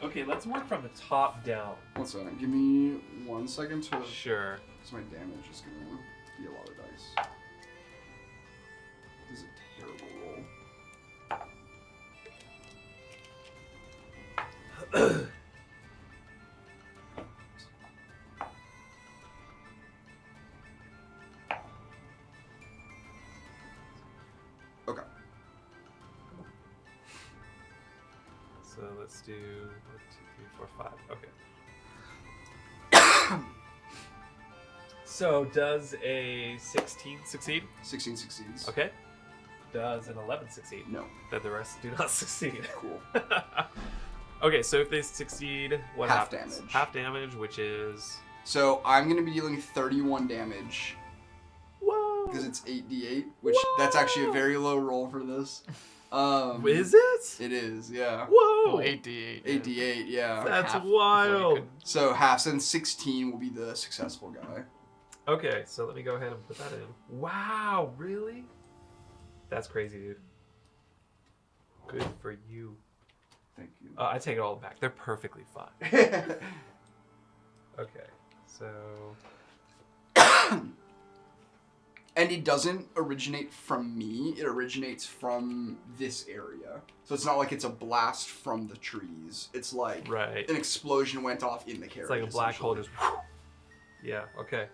Okay, let's work from the top down. One second. Give me 1 second to. Sure. Because my damage is gonna be a lot of dice. This is a terrible roll. Okay. So let's do 1, 2, 3, 4, 5. Okay. So does a 16 succeed? 16 succeeds. Okay. Does an 11 succeed? No. Then the rest do not succeed. Cool. Okay, so if they succeed, what Half happens? damage. Half damage, which is... So I'm gonna be dealing 31 damage Whoa! because it's 8d8, which that's actually a very low roll for this. Is it? It is, yeah. Whoa! Oh, 8d8. 8d8, yeah. That's Half before you wild. could- So half, then 16 will be the successful guy. Okay, so let me go ahead and put that in. Wow, really? That's crazy, dude. Good for you. Thank you. I take it all back. They're perfectly fine. Okay, so... And it doesn't originate from me, it originates from this area. So it's not like it's a blast from the trees. It's like Right. an explosion went off in the carriage. It's like a black hole essentially. just... Yeah, okay.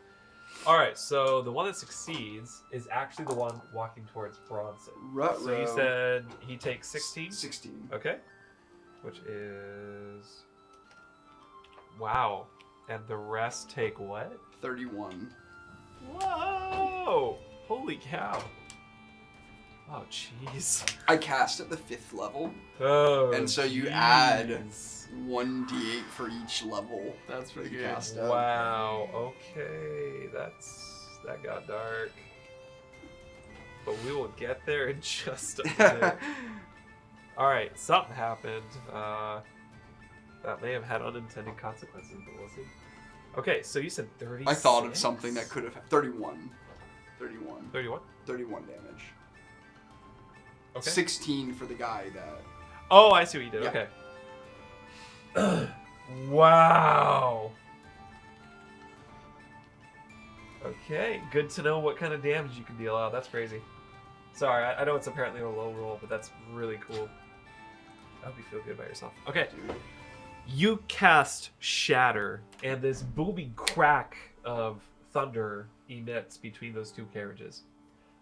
Alright, so the one that succeeds is actually the one walking towards Bronson. Ruh-roh. So you said he takes 16? 16. Okay. Which is... Wow. And the rest take what? 31. Whoa! Holy cow. Oh, jeez. I cast at the 5th level, Oh, and so you add jeez. 1d8 for each level. That's pretty You good. cast out. Wow. Okay, that got dark. But we will get there in just a minute. All right, something happened. That may have had unintended consequences, but we'll see. Okay, so you said 36. I thought of something that could have 31. 31. 31. 31 damage. Okay. 16 for the guy that. Oh, I see what you did. Yeah. Okay. Wow. Okay, good to know what kind of damage you can deal out. That's crazy. Sorry, I know it's apparently a low roll, but that's really cool. I hope you feel good about yourself. Okay. You cast Shatter, and this booming crack of thunder emits between those two carriages.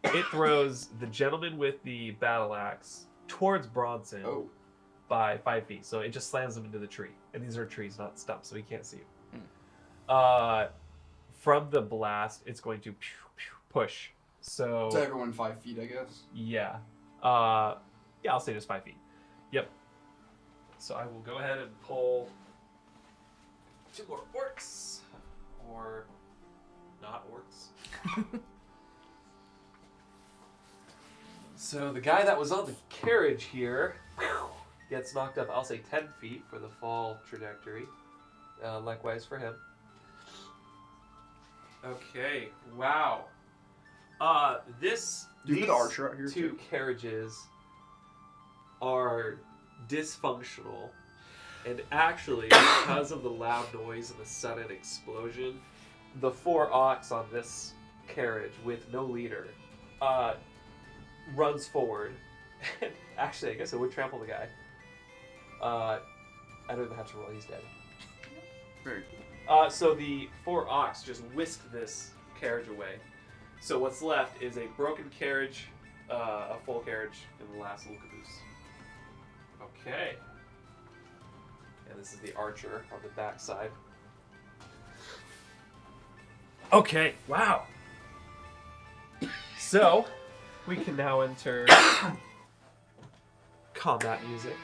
It throws the gentleman with the battle axe towards Bronson Oh. by 5 feet. So it just slams him into the tree. And these are trees, not stumps, so he can't see you. From the blast, it's going to push. So To everyone 5 feet, I guess. yeah. Yeah, I'll say just 5 feet. Yep. So I will go ahead and pull 2 more orcs. Or not orcs. So the guy that was on the carriage here gets knocked up, I'll say 10 feet for the fall trajectory. Likewise for him. Okay, wow. These Dude, the archer out here two too. carriages are dysfunctional. And actually, because of the loud noise and the sudden explosion, the 4 ox on this carriage with no leader runs forward. And actually, I guess it would trample the guy. I don't even have to roll, he's dead. Very cool. So the 4 ox just whisk this carriage away. So what's left is a broken carriage, a full carriage, and the last little caboose. Okay. and this is the archer on the back side. Okay, wow. So, we can now enter combat music.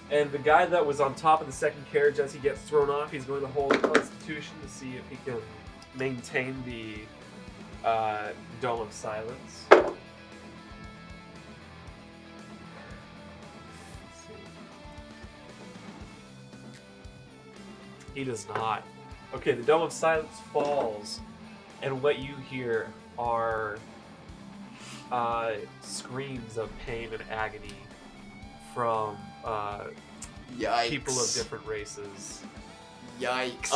And the guy that was on top of the second carriage, as he gets thrown off, he's going to hold a Constitution to see if he can maintain the Dome of Silence. Let's see. He does not. Okay, the Dome of Silence falls, and what you hear are screams of pain and agony from Yikes. people of different races. Yikes.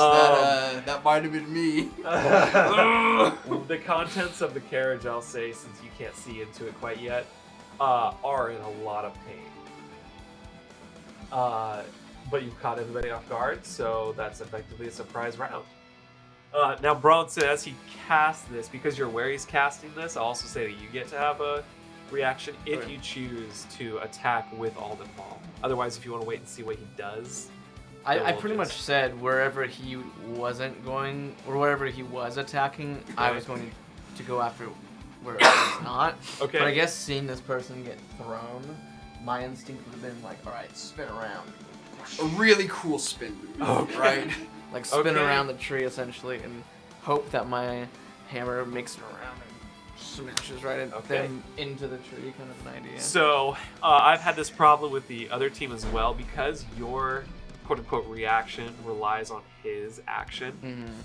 That might have been me. The contents of the carriage, I'll say, since you can't see into it quite yet, are in a lot of pain. But you've caught everybody off guard, so that's effectively a surprise round. Now, Bronson, as he casts this, because you're aware he's casting this, I'll also say that you get to have a reaction if you choose to attack with Aldenval. Otherwise, if you want to wait and see what he does, I pretty much said wherever he wasn't going, or wherever he was attacking, I was going to go after where it was not. Okay. But I guess seeing this person get thrown, my instinct would have been like, all right, spin around. A really cool spin move, Okay. right? Like spin Okay. around the tree essentially and hope that my hammer makes it around and smashes right in, Okay. them into the tree, kind of an idea. So, I've had this problem with the other team as well, because your quote-unquote reaction relies on his action.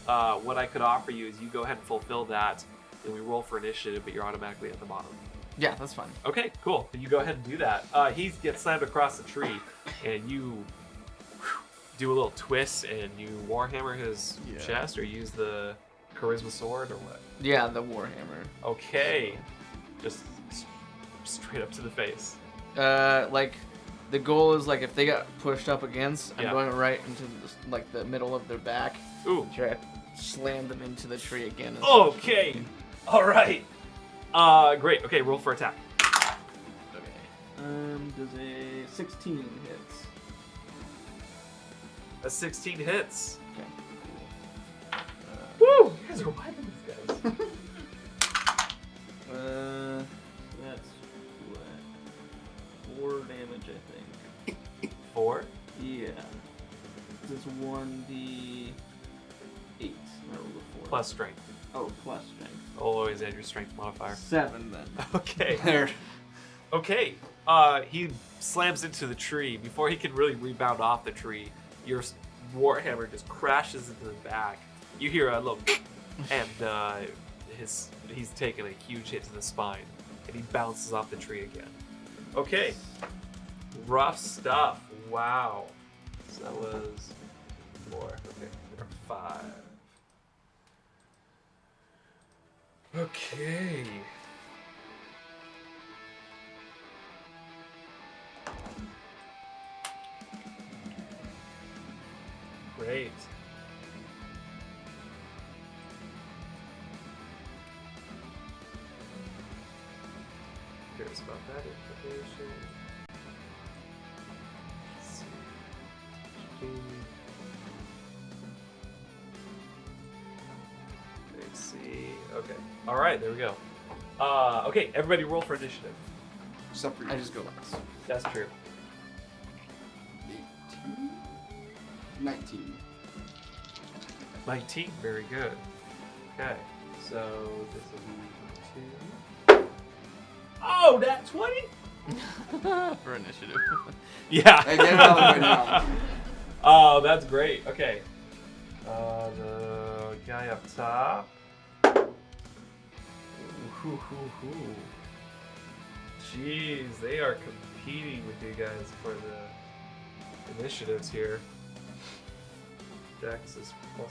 Mm-hmm. What I could offer you is you go ahead and fulfill that, and we roll for initiative, but you're automatically at the bottom. Yeah, that's fine. Okay, cool. Then you go ahead and do that. He gets slammed across the tree, and you do a little twist, and you warhammer his chest, or use the charisma sword, or what? Yeah, the warhammer. Okay. Just straight up to the face. Like the goal is like if they got pushed up against, I'm Yeah. going right into the middle of their back. Ooh. Try to slam them into the tree again. Okay. All right. Great. Okay, roll for attack. Okay. Does a 16 hits? A 16 hits. Okay. Woo! You guys are wiping these guys. That's what? 4 damage, I think. 4. Yeah. This is 1d8. I rolled a 4. Plus strength. Oh, plus strength. Always add your strength modifier. 7 then. Okay. There. Okay. He slams into the tree. Before he can really rebound off the tree, your warhammer just crashes into the back. You hear a little, and he's taken a huge hit to the spine, and he bounces off the tree again. Okay. Rough stuff. Wow. So that was 4. Okay. There are 5. Okay. Great. Curious about that information. Let's see. Let's see. Okay. All right. There we go. Okay. Everybody, roll for initiative. Except for I just go last. That's true. 18. 19. 19. Very good. Okay. So this will be 2. Oh, that 20? For initiative. Yeah. Hey, get it out of the way now. Oh, that's great. Okay. The guy up top. Ooh, Jeez, they are competing with you guys for the initiatives here. Dex is +1.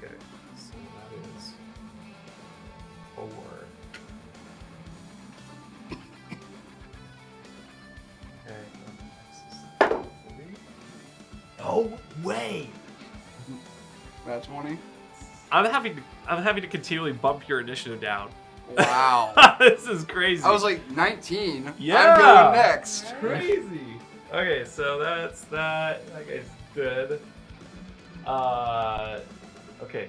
Okay. So that is 4. Okay. Dex is 3. No way! That's 20. I'm having to continually bump your initiative down. Wow. This is crazy. I was like 19. Yeah. I'm going next. Crazy. Okay, so that's that. That guy's good. Okay.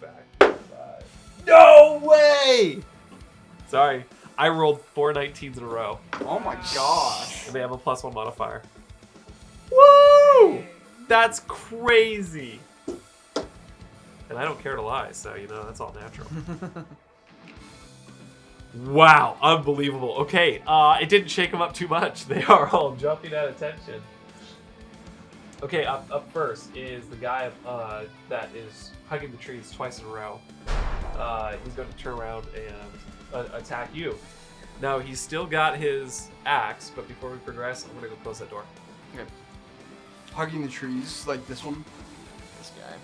Back. No way! Sorry, I rolled 4 19s in a row. Oh my gosh. And they have a +1 modifier. Woo! That's crazy. And I don't care to lie, so that's all natural. Wow, unbelievable. Okay, it didn't shake them up too much. They are all jumping at attention. Okay, up first is the guy that is hugging the trees twice in a row. He's going to turn around and attack you. Now, he's still got his axe, but before we progress, I'm going to go close that door. Okay. Hugging the trees, like this one. This guy.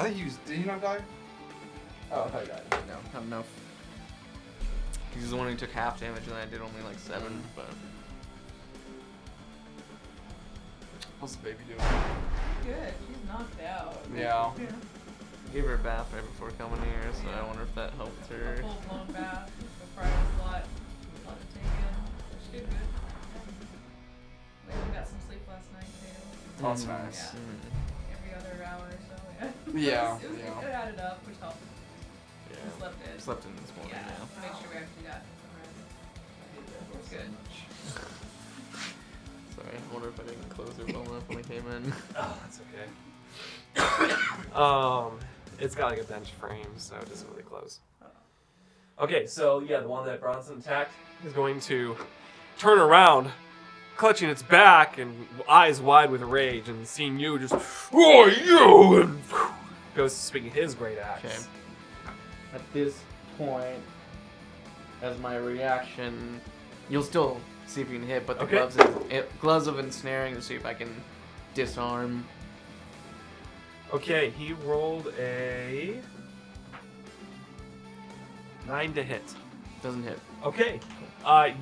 I think he was. Did he not die? Oh, I thought he died. No, not enough. He's the one who took half damage, and I did only like 7. But What's the baby doing? Good. She's knocked out. Yeah. I gave her a bath right before coming here, so I wonder if that helped her. A full-blown bath. The private slot. A lot to take in. She did good. We even got some sleep last night too. Oh, that's nice. Yeah. Every other hour or so. Yeah. It added up, which helped. Yeah. We slept good. Slept in this morning Yeah. now. Make sure we actually got some rest. It's good. Sorry, I wonder if I didn't close it well enough when I came in. Oh, that's okay. It's got like a bench frame, so it doesn't really close. Okay, so yeah, the one that Bronson attacked is going to turn around, clutching its back and eyes wide with rage, and seeing you just, oh, you, and goes to swing his great axe. Okay. At this point, as my reaction, you'll still see if you can hit, but the Okay. gloves of ensnaring to see if I can disarm. Okay, he rolled a 9 to hit. Doesn't hit. Okay,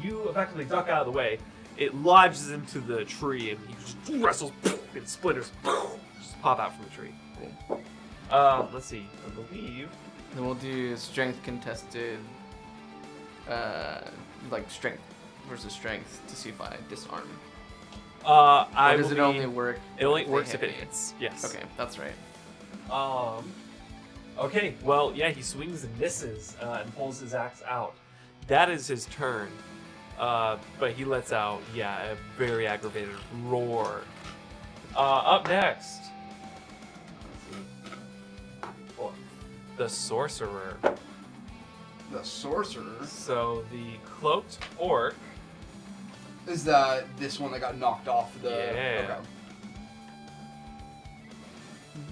you effectively duck out of the way. It lodges into the tree, and he just wrestles, and splinters just pop out from the tree. Cool. Let's see. I believe. Then we'll do strength contested, like strength versus strength to see if I disarm. Or does it only work? It only if they works if hit it me? hits. Yes. Okay, that's right. Okay. Well, yeah, he swings and misses and pulls his axe out. That is his turn. But he lets out, a very aggravated roar. Up next, the sorcerer. The sorcerer. So the cloaked orc. Is that this one that got knocked off the? Yeah. Okay.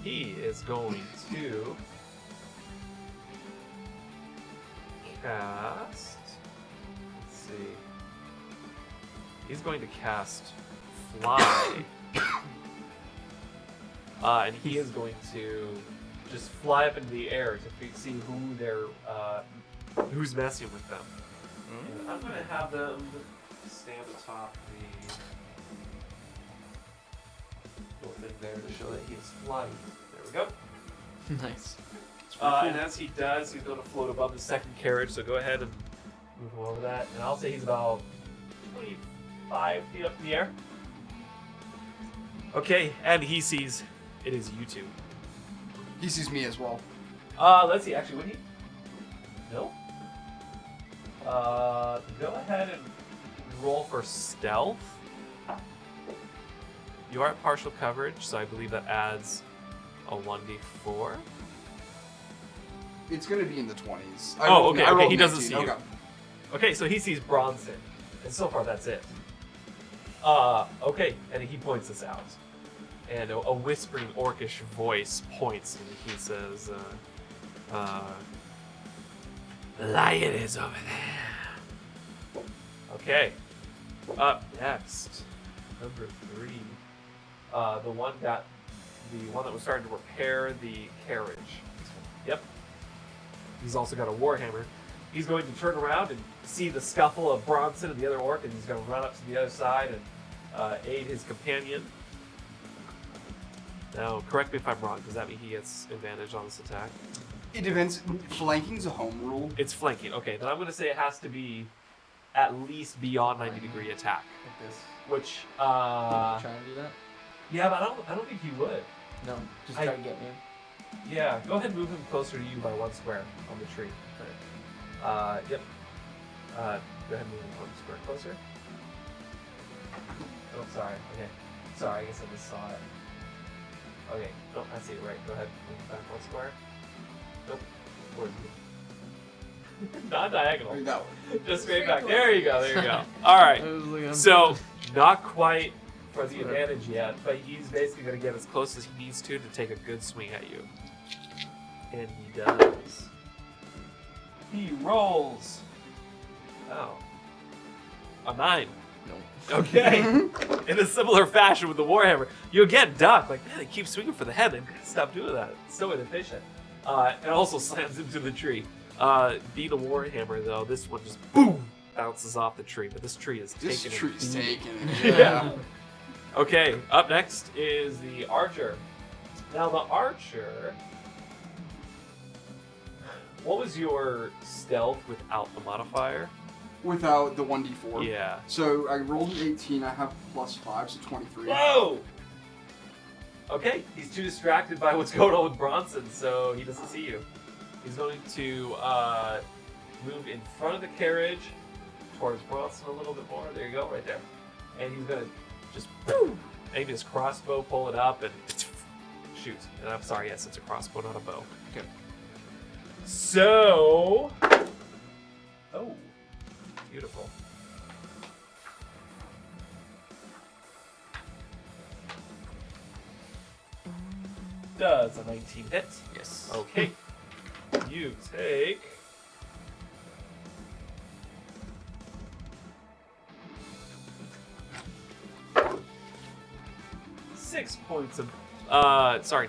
He is going to cast. Let's see. He's going to cast Fly. And he is going to just fly up into the air to see who's messing with them. And I'm going to have them stand atop the thing there to show that he's flying. There we go. Nice. And as he does, he's going to float above the second carriage, so go ahead and move him over that. And I'll say he's about 25 feet up in the air. Okay, and he sees it is you two. He sees me as well. Let's see, actually, would he? No? Go ahead and roll for stealth. You are at partial coverage, so I believe that adds a 1d4. It's gonna be in the 20s. Oh, okay, I rolled he doesn't 19. see you. Okay. Okay, so he sees Bronson, and so far that's it. Okay, and he points this out. And a whispering orcish voice points, and he says, the lion is over there. Okay, up next, number 3. The one that was starting to repair the carriage. Yep. He's also got a warhammer. He's going to turn around and see the scuffle of Bronson and the other orc, and he's going to run up to the other side and aid his companion. Now, correct me if I'm wrong. Does that mean he gets advantage on this attack? It depends. Flanking's a home rule. It's flanking. Okay, then I'm going to say it has to be at least beyond 90-degree attack. Like this. Which, Try and do that? yeah, but I don't think he would. No, just I- try to get me. Yeah, go ahead and move him closer to you by 1 square on the tree. Yep. Go ahead and move him 1 square closer. Oh, sorry. Okay. Sorry, I guess I just saw it. Okay. Oh, I see it. Right. Go ahead. Move back 1 square. Nope. Towards you. Not diagonal. Or that one. Just straight back. There you go. There you go. All right. So, not quite for the advantage yet, but he's basically going to get as close as he needs to take a good swing at you. And he does. He rolls. Oh. A 9. No. Okay. In a similar fashion with the Warhammer, you again duck. Like, man, they keep swinging for the head. They've got to stop doing that. It's so inefficient. And also slams into the tree. Being a Warhammer, though, this one just boom bounces off the tree. But this tree is This taking tree's it. taking it. Yeah. Okay, up next is the Archer. Now, the Archer. What was your stealth without the modifier? Without the 1d4. Yeah. So I rolled an 18. I have +5, so 23. Whoa! Okay, he's too distracted by what's going on with Bronson, so he doesn't see you. He's going to move in front of the carriage towards Bronson a little bit more. There you go, right there. And he's going to just boom, aim his crossbow, pull it up, and shoot. And I'm sorry, yes, it's a crossbow, not a bow. Okay. So, oh, beautiful. Does a 19 hit? Yes. Okay. You take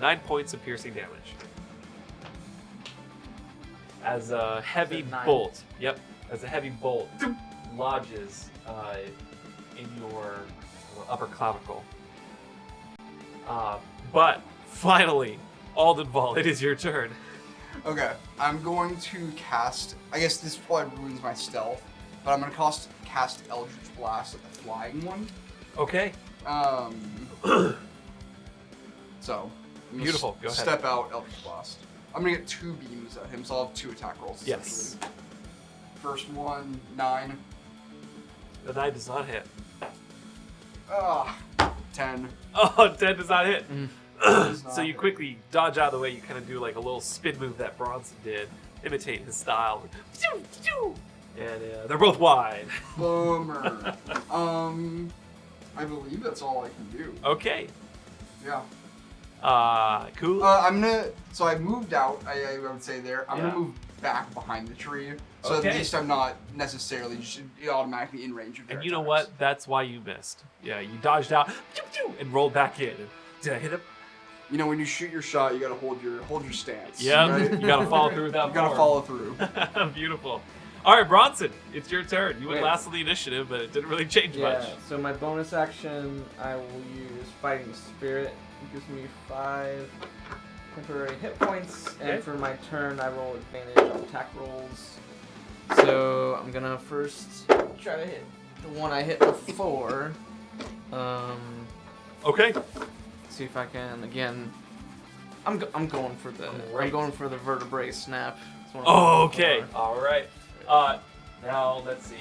9 points of piercing damage. As a heavy Is it 9? bolt. Yep. As a heavy bolt lodges in your upper clavicle. But finally, Aldenval, it is your turn. Okay, I'm going to cast. I guess this probably ruins my stealth, but I'm going to cast Eldritch Blast at the flying one. Okay. So. I'm gonna Beautiful, go ahead. Step out, Eldritch Blast. I'm going to get 2 beams at him, so I'll have 2 attack rolls. Yes. Essentially. First one, 9. The 9 does not hit. 10. Oh, 10 does not hit. Does So not you hit. quickly dodge out of the way. You kind of do like a little spin move that Bronson did, imitate his style. And they're both wide. Bummer. I believe that's all I can do. Okay. Yeah. Cool. I'm gonna. So I moved out. I would say there. I'm Yeah. gonna move back behind the tree, so Okay. at least I'm not necessarily just automatically in range of their And you know attacks. what? That's why you missed. Yeah, you dodged out and rolled back in. Did I hit him? You know, when you shoot your shot, you gotta hold your stance. Yeah. right? You gotta follow through with that. You gotta form. follow through. Beautiful. All right, Bronson, it's your turn. You went Wait. last on the initiative, but it didn't really change Yeah, much. so my bonus action, I will use Fighting Spirit. It gives me 5 temporary hit points, Okay. and for my turn, I roll advantage on attack rolls. So I'm gonna first try to hit the one I hit before. Okay. See if I can again. I'm going for the Great. I'm going for the vertebrae snap. That's what I'm Oh, going okay. for. All right. Now let's see.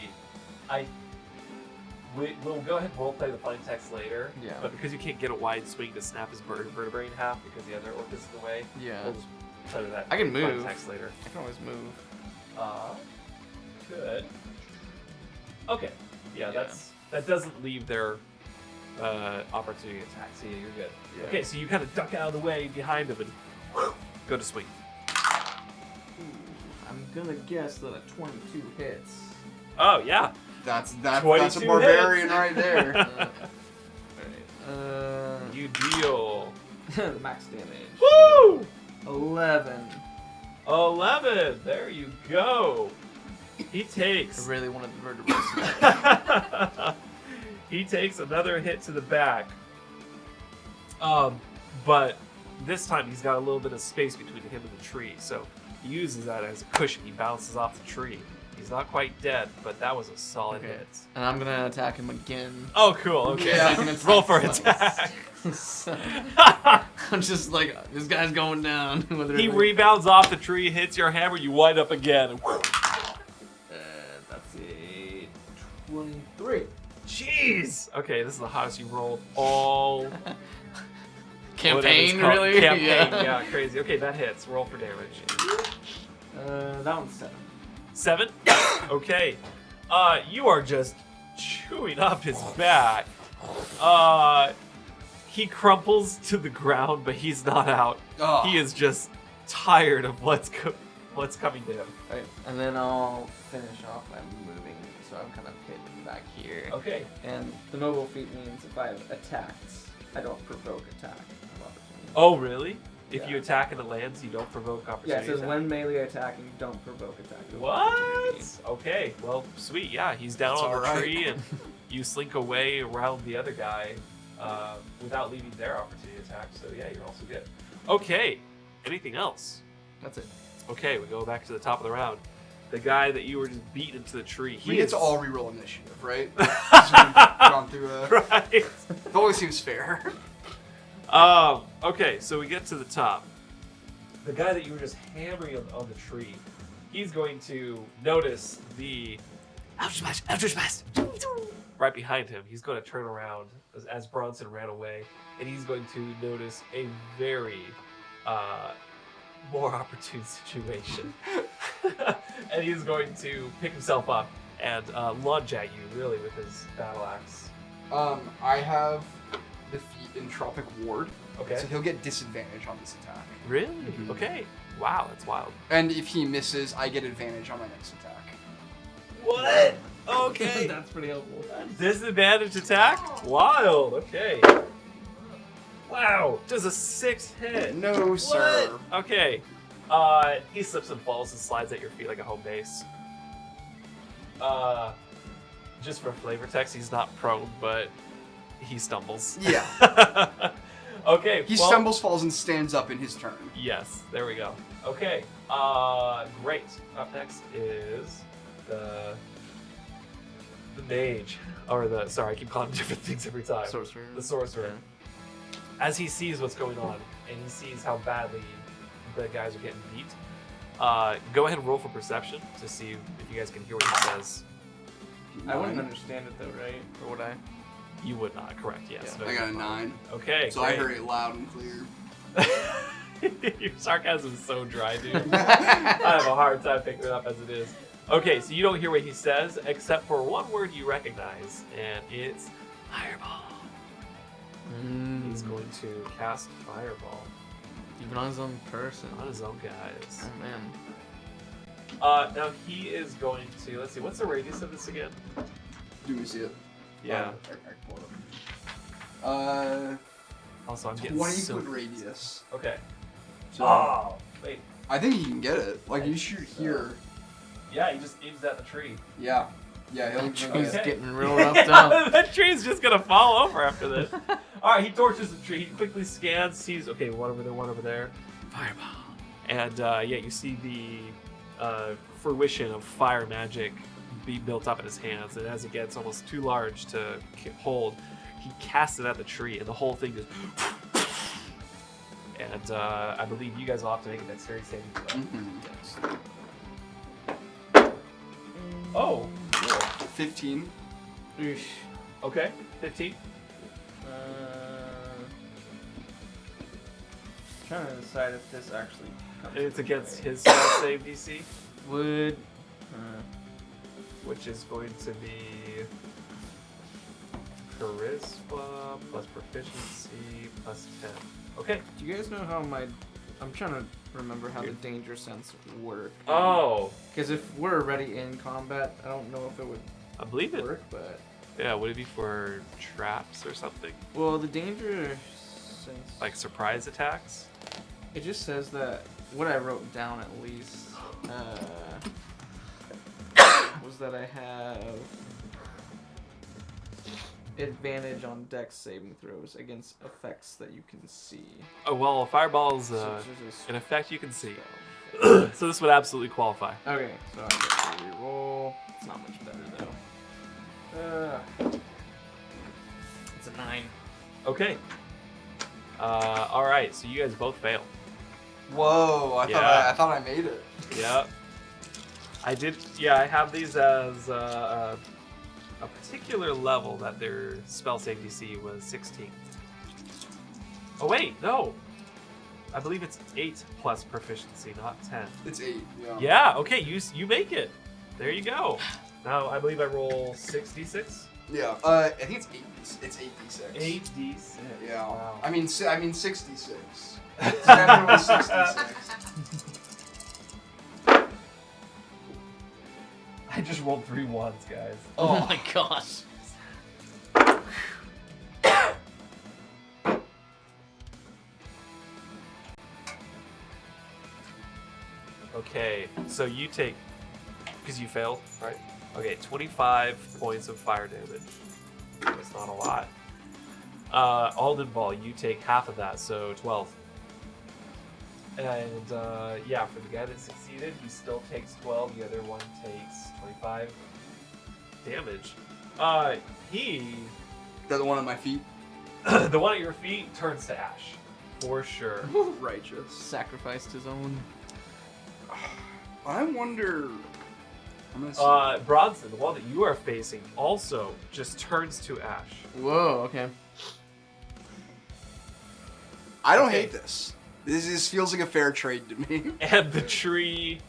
We'll go ahead and roleplay the fine text later. Yeah. But because you can't get a wide swing to snap his vertebrae in half because the other orc is in the way, Yeah. we'll just play with that. I can fine move. text later. I can always move. Good. Okay. Yeah, Yeah. that doesn't leave their opportunity to attack. So yeah, you're good. Yeah. Okay, so you kind of duck out of the way behind him and go to swing. I'm gonna guess that a 22 hits. Oh yeah. That's a 22 barbarian hits. right there. Alright. You deal. The max damage. Woo! 11. 11. There you go. He I takes. really wanted the vertebrae. He takes another hit to the back. But this time he's got a little bit of space between him and the tree, so He uses that as a cushion. He bounces off the tree. He's not quite dead, but that was a solid Okay. hit. And I'm gonna attack him again. Oh, cool. Okay. Yeah. Second attack Roll for twice. attack. So, I'm just like, this guy's going down. Whether He it- rebounds off the tree, hits your hammer, you wind up again. That's a 23. Jeez. Okay, this is the hottest you rolled all Campaign, whatever it's called. really? Campaign. Yeah. Yeah, crazy. Okay, that hits. Roll for damage. That one's 7. 7. Okay. You are just chewing up his back. He crumples to the ground, but he's not out. Oh. He is just tired of what's coming to him. Right, and then I'll finish off by moving, so I'm kind of hidden back here. Okay. And the mobile feat means if I've attacked, I don't provoke attack of opportunity. Oh, really? If Yeah. you attack and it lands, you don't provoke Yeah, opportunity it says attack? when melee attacking, don't provoke attack of What? opportunity. Okay, well, sweet. Yeah, he's down That's on the alright. tree, and you slink away around the other guy without leaving their opportunity attack. So yeah, you're also good. Okay, anything else? That's it. Okay, we go back to the top of the round. The guy that you were just beating into the tree. We He get is to all reroll initiative, right? Since we've gone through right. It always seems fair. Okay, so we get to the top. The guy that you were just hammering on the tree, he's going to notice the Outer Smash right behind him. He's going to turn around as Bronson ran away, and he's going to notice a very more opportune situation. And he's going to pick himself up and lunge at you, really, with his battle axe. I have the feat Entropic Ward, Okay. so he'll get disadvantage on this attack. Really? Mhm. Okay. Wow, that's wild. And if he misses, I get advantage on my next attack. What? Okay. That's pretty helpful. Disadvantage attack? Wild. Okay. Wow. Does a 6 hit? No, sir. What? Okay. He slips and falls and slides at your feet like a home base. Just for flavor text, he's not prone, but he stumbles. Yeah. Okay. He well, stumbles, falls, and stands up in his turn. Yes, there we go. Okay, great. Up next is the mage, or sorry, I keep calling him different things every time. Sorcerer. The sorcerer. As he sees what's going on, and he sees how badly the guys are getting beat, go ahead and roll for perception to see if you guys can hear what he says. I wouldn't understand it though, right? Or would I? You would not, correct? Yes. Yeah. No, I got a you're fine. 9. Okay, So I great. heard it loud and clear. Your sarcasm is so dry, dude. I have a hard time picking it up as it is. Okay, so you don't hear what he says, except for one word you recognize, and it's Fireball. He's going to cast Fireball Even on his own person. on his own guys. Oh man. Now he is going to, let's see, what's the radius of this again? Do we see it? Yeah. I pull it up. Also, I'm getting 20 so... foot radius. Okay. So Oh, wait. I think he can get it. Like you shoot here. Yeah, he just aims at the tree. Yeah. Yeah, he'll He's get it. Okay. getting real roughed up. That tree's just gonna fall over after this. Alright, he torches the tree, he quickly scans, sees, okay, one over there. Fireball. And yeah, you see the fruition of fire magic be built up in his hands, and as it gets almost too large to hold, he casts it at the tree, and the whole thing just. And I believe you guys will have to make a dexterity saving throw. Mhm. Oh, cool. 15. Oosh. Okay, 15. Trying to decide if this actually comes. And it's against his spell save DC, Would. which is going to be charisma plus proficiency plus 10. Okay. Do you guys know how my? I'm trying to remember how the danger sense work. Oh, Because if we're already in combat, I don't know if it would I believe it. work, but Yeah, would it be for traps or something? well, the danger sense. Like surprise attacks? It just says that what I wrote down at least was that I have advantage on dex saving throws against effects that you can see. Oh, well, fireball's So it's just an effect you can see. spell So this would absolutely qualify. Okay, so I get to reroll. It's not much better though. It's a 9. Okay. All right. So you guys both fail. Whoa! I thought I made it. Yeah. I did. Yeah, I have these as a particular level that their spell save DC was 16. Oh wait, no. I believe it's 8 plus proficiency, not 10. It's 8. Yeah. Yeah. Okay. You make it. There you go. Now I believe I roll 6d6. Yeah. I think it's 8. It's 8d6. 8d6. Yeah. Wow. I mean 66. It's definitely 66. I just rolled 3 ones, guys. Oh my gosh. Okay, so you take, because you failed, right? Okay, 25 points of fire damage. That's not a lot. Aldenval, you take half of that, so 12. And yeah, for the guy that succeeded, he still takes 12. The other one takes 25 damage. He, The one on my feet. the one at your feet, turns to ash, for sure. Righteous. Sacrificed his own. I wonder. I'm gonna see. Bronson, the one that you are facing, also just turns to ash. Whoa, okay. I don't okay. hate this. This feels like a fair trade to me. And the tree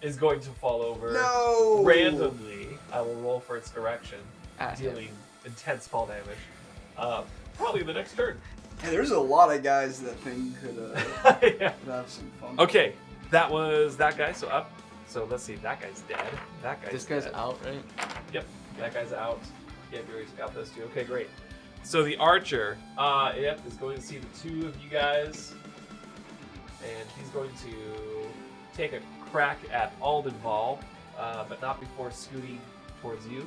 is going to fall over No. randomly. I will roll for its direction, Ah, dealing intense fall damage. Probably the next turn. Hey, there's a lot of guys that thing could Yeah. have some fun. Okay, that was that guy. So up. So let's see. That guy's dead. That guy's This guy's dead. out, right? Yep, that guy's out. Yeah, Gary's got those two. Okay, great. So the archer, yep, is going to see the two of you guys, and he's going to take a crack at Aldenval, but not before scooting towards you.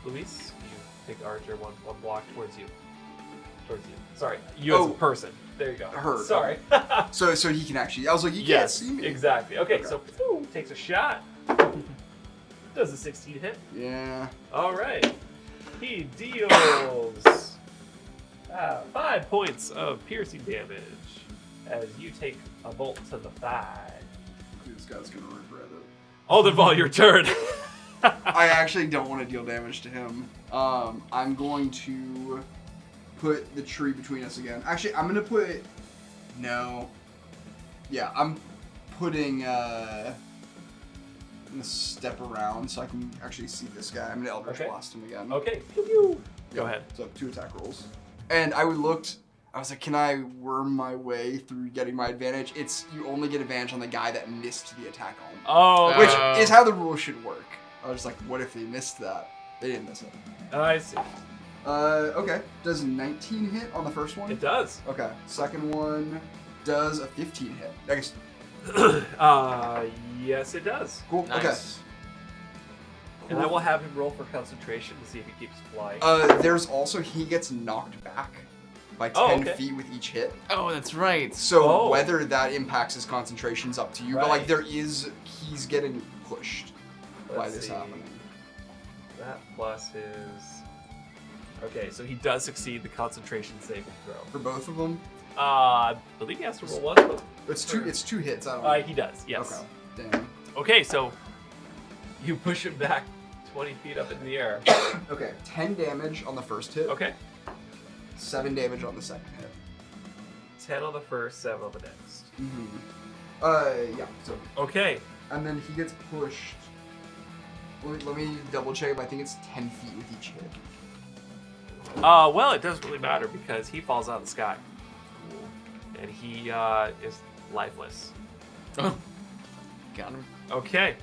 Luis, you take the archer one block towards you. Towards you. Sorry, you as a person. There you go. Her. Sorry. So he can actually. I was like, you can't Yes, see me. exactly. Okay, Okay. so boom, takes a shot. Does a 16 hit? Yeah. All right. He deals 5 points of piercing damage as you take a bolt to the thigh. This guy's gonna regret it. Aldenval, your turn. I actually don't want to deal damage to him. I'm going to put the tree between us again. Actually, I'm gonna put. No. Yeah, I'm putting. I'm gonna step around so I can actually see this guy. I'm gonna Eldritch Okay. Blast him again. Okay. Go Yeah, ahead. So 2 attack rolls. And I looked. I was like, can I worm my way through getting my advantage? It's you only get advantage on the guy that missed the attack on. Oh, Which okay. is how the rules should work. I was like, what if they missed that? They didn't miss it. I see. Okay. Does 19 hit on the first one? It does. Okay. Second one does a 15 hit. I guess. Yes, it does. Cool. Nice. And I will have him roll for concentration to see if he keeps flying. Okay. There's also he gets knocked back by 10 Oh, okay. feet with each hit. Oh, that's right. So Oh. whether that impacts his concentration's up to you. But like Right. he's getting pushed by Let's this see. happening. That plus his. Okay, so he does succeed the concentration saving throw. For both of them, I believe he has to roll one. But it's two hits. I don't know. he does. Yes. Okay. Damn. Okay, so you push him back 20 feet up in the air. Okay. 10 damage on the first hit. Okay. 7 damage on the second hit. 10 on the first, 7 on the next. Yeah. So Okay. and then he gets pushed. Let me double check. I think it's 10 feet with each hit. Well, it doesn't really matter because he falls out of the sky. And he is lifeless. Oh. Got him. Okay.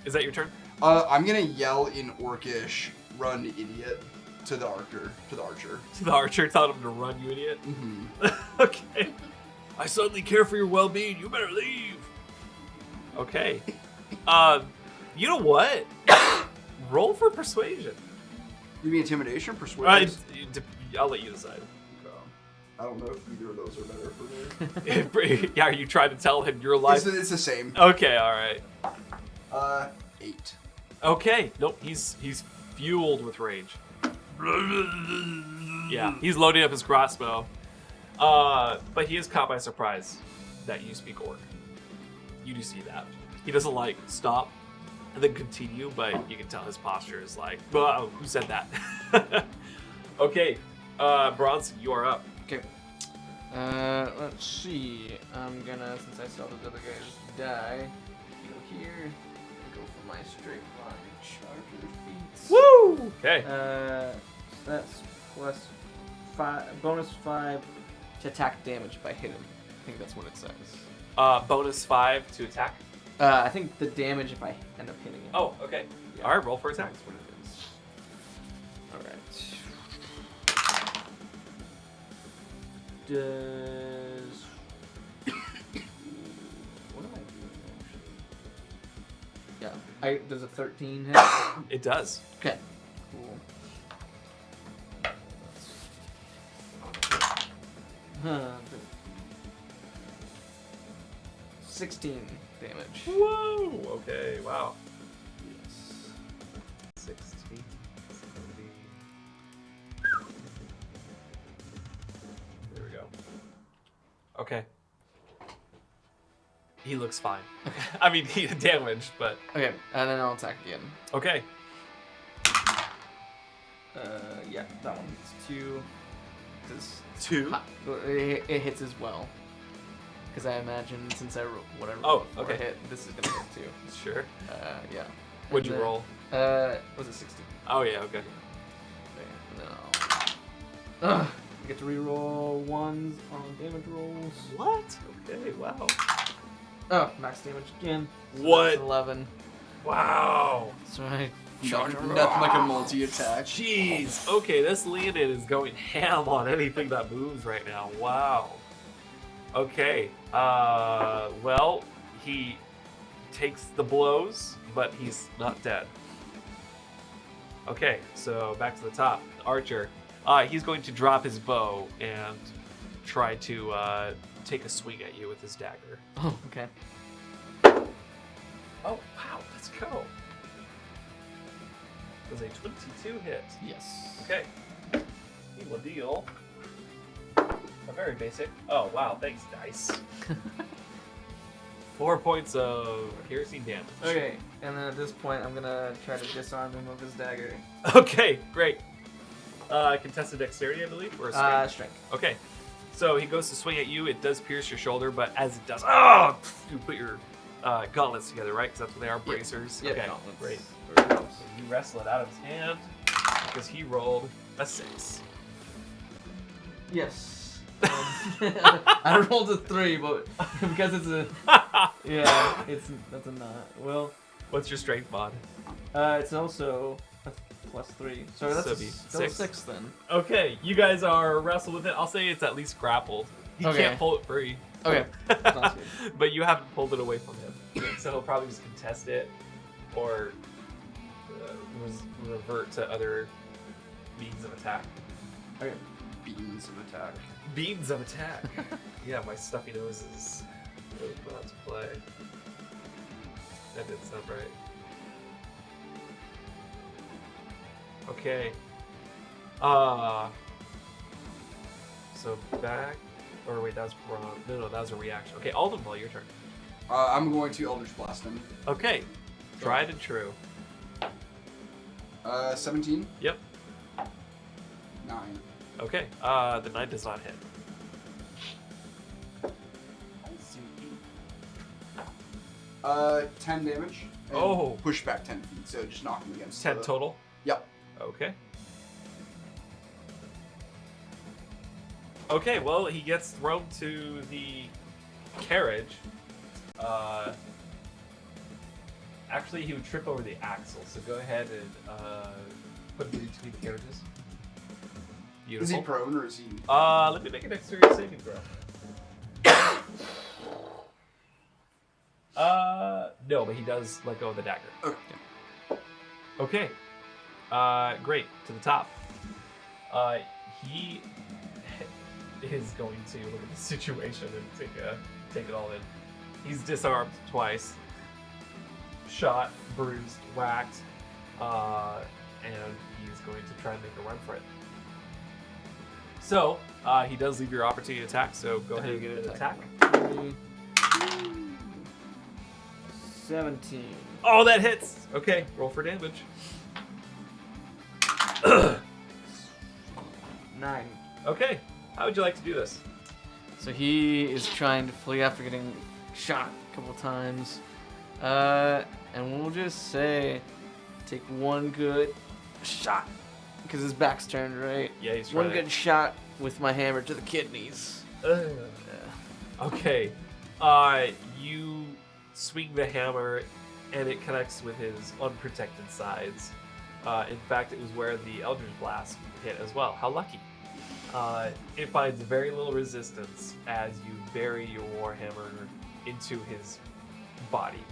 Is that your turn? I'm gonna yell in Orcish, "Run, idiot!" to the archer. To the archer, telling him to run, you idiot. Mm-hmm. Okay. I suddenly care for your well-being. You better leave. Okay. You know what? Roll for persuasion. You mean intimidation, persuasion? I'll let you decide. I don't know if either of those are better for me. Yeah, are you trying to tell him your life? It's the same. Okay, all right. 8. Okay, nope, he's fueled with rage. Yeah, he's loading up his crossbow. But he is caught by surprise that you speak Orc. You do see that. He doesn't like stop and then continue, but you can tell his posture is like, whoa, who said that? Okay, Bronson, you are up. Okay. Let's see. I'm gonna, since I saw those other guys die, go here. Go for my straight line charger feats. Woo! Okay. That's plus 5, bonus 5 to attack damage if I hit him. I think that's what it says. Bonus 5 to attack. I think the damage if I end up hitting him. Oh, okay. Yeah. All right, roll for attack. That's what it is. Alright. Does... what am I doing actually? Yeah. Does a 13 hit? It does. Okay. Cool. Huh. 16 damage. Whoa! Okay, wow. Yes. 16, 70. There we go. Okay. He looks fine. I mean, he damaged, but Okay, and then I'll attack again. okay. Yeah, that one hits 2. 'Cause 2. it hits as well. Because I imagine since I rolled whatever Oh, before I okay. hit, this is gonna hit too. Sure. Yeah. What'd you And then, roll? Was it 16? Oh yeah, okay. Okay, and then I get to reroll ones on damage rolls. What? Okay, wow. Oh, max damage again. So What? that's 11. Wow. So I Nothing like a multi-attack. Jeez. Okay, this Leonid is going ham on anything that moves right now. Wow. Okay. Well, he takes the blows, but he's not dead. Okay, so back to the top. Archer. He's going to drop his bow and try to take a swing at you with his dagger. Oh, okay. Oh, wow. Let's go. Does a 22 hit? Yes. Okay. He will deal a very basic. Oh, wow. Thanks, dice. 4 points of piercing damage. Okay, and then at this point, I'm gonna try to disarm him of his dagger. Okay, great. Contested dexterity, I believe, or strength? Strength. Okay. So he goes to swing at you. It does pierce your shoulder, but as it does, you put your gauntlets together, right? Because that's what they are, bracers. Yep, Okay, gauntlets. great. Very close. So you wrestle it out of his hand because he rolled a 6. Yes. I rolled a 3, but because it's a that's a not. Well, What's your strength mod? it's also a +3, so that's So be still 6. 6 then. Okay, you guys are wrestled with it. I'll say it's at least grappled. He Okay. can't pull it free. Okay, sounds good. But you haven't pulled it away from him. So he'll probably just contest it or revert to other means of attack. Okay. Beams of attack. Beams of attack. Yeah, my stuffy nose is really put out to play. That didn't sound right. Okay. So back, or wait, that was wrong. No, that was a reaction. Okay, Aldenval, your turn. I'm going to Eldritch Blast him. Okay, tried and true. 17. Yep. 9. Okay, the 9 does not hit. 10 damage. And Oh. Push back 10 feet, so just knock him against 10 the... total? Yep. Okay. Okay, well, he gets thrown to the carriage. Actually, he would trip over the axle, so go ahead and put him between the carriages. Beautiful. Is he prone or is he... Let me make a dexterity saving throw. No, but he does let go of the dagger. Okay. Okay. Great. To the top. He is going to look at the situation and take it all in. He's disarmed twice, shot, bruised, whacked, and he's going to try and make a run for it. So he does leave your opportunity to attack. So go ahead and get an attack. 17. Oh, that hits. Okay, roll for damage. 9. Okay, how would you like to do this? So he is trying to flee after getting shot a couple times. And we'll just say, take one good shot. Because his back's turned, right? Yeah, he's One trying to- good shot with my hammer to the kidneys. Okay, you swing the hammer, and it connects with his unprotected sides. In fact, it was where the Eldritch Blast hit as well. How lucky! It finds very little resistance as you bury your warhammer into his body.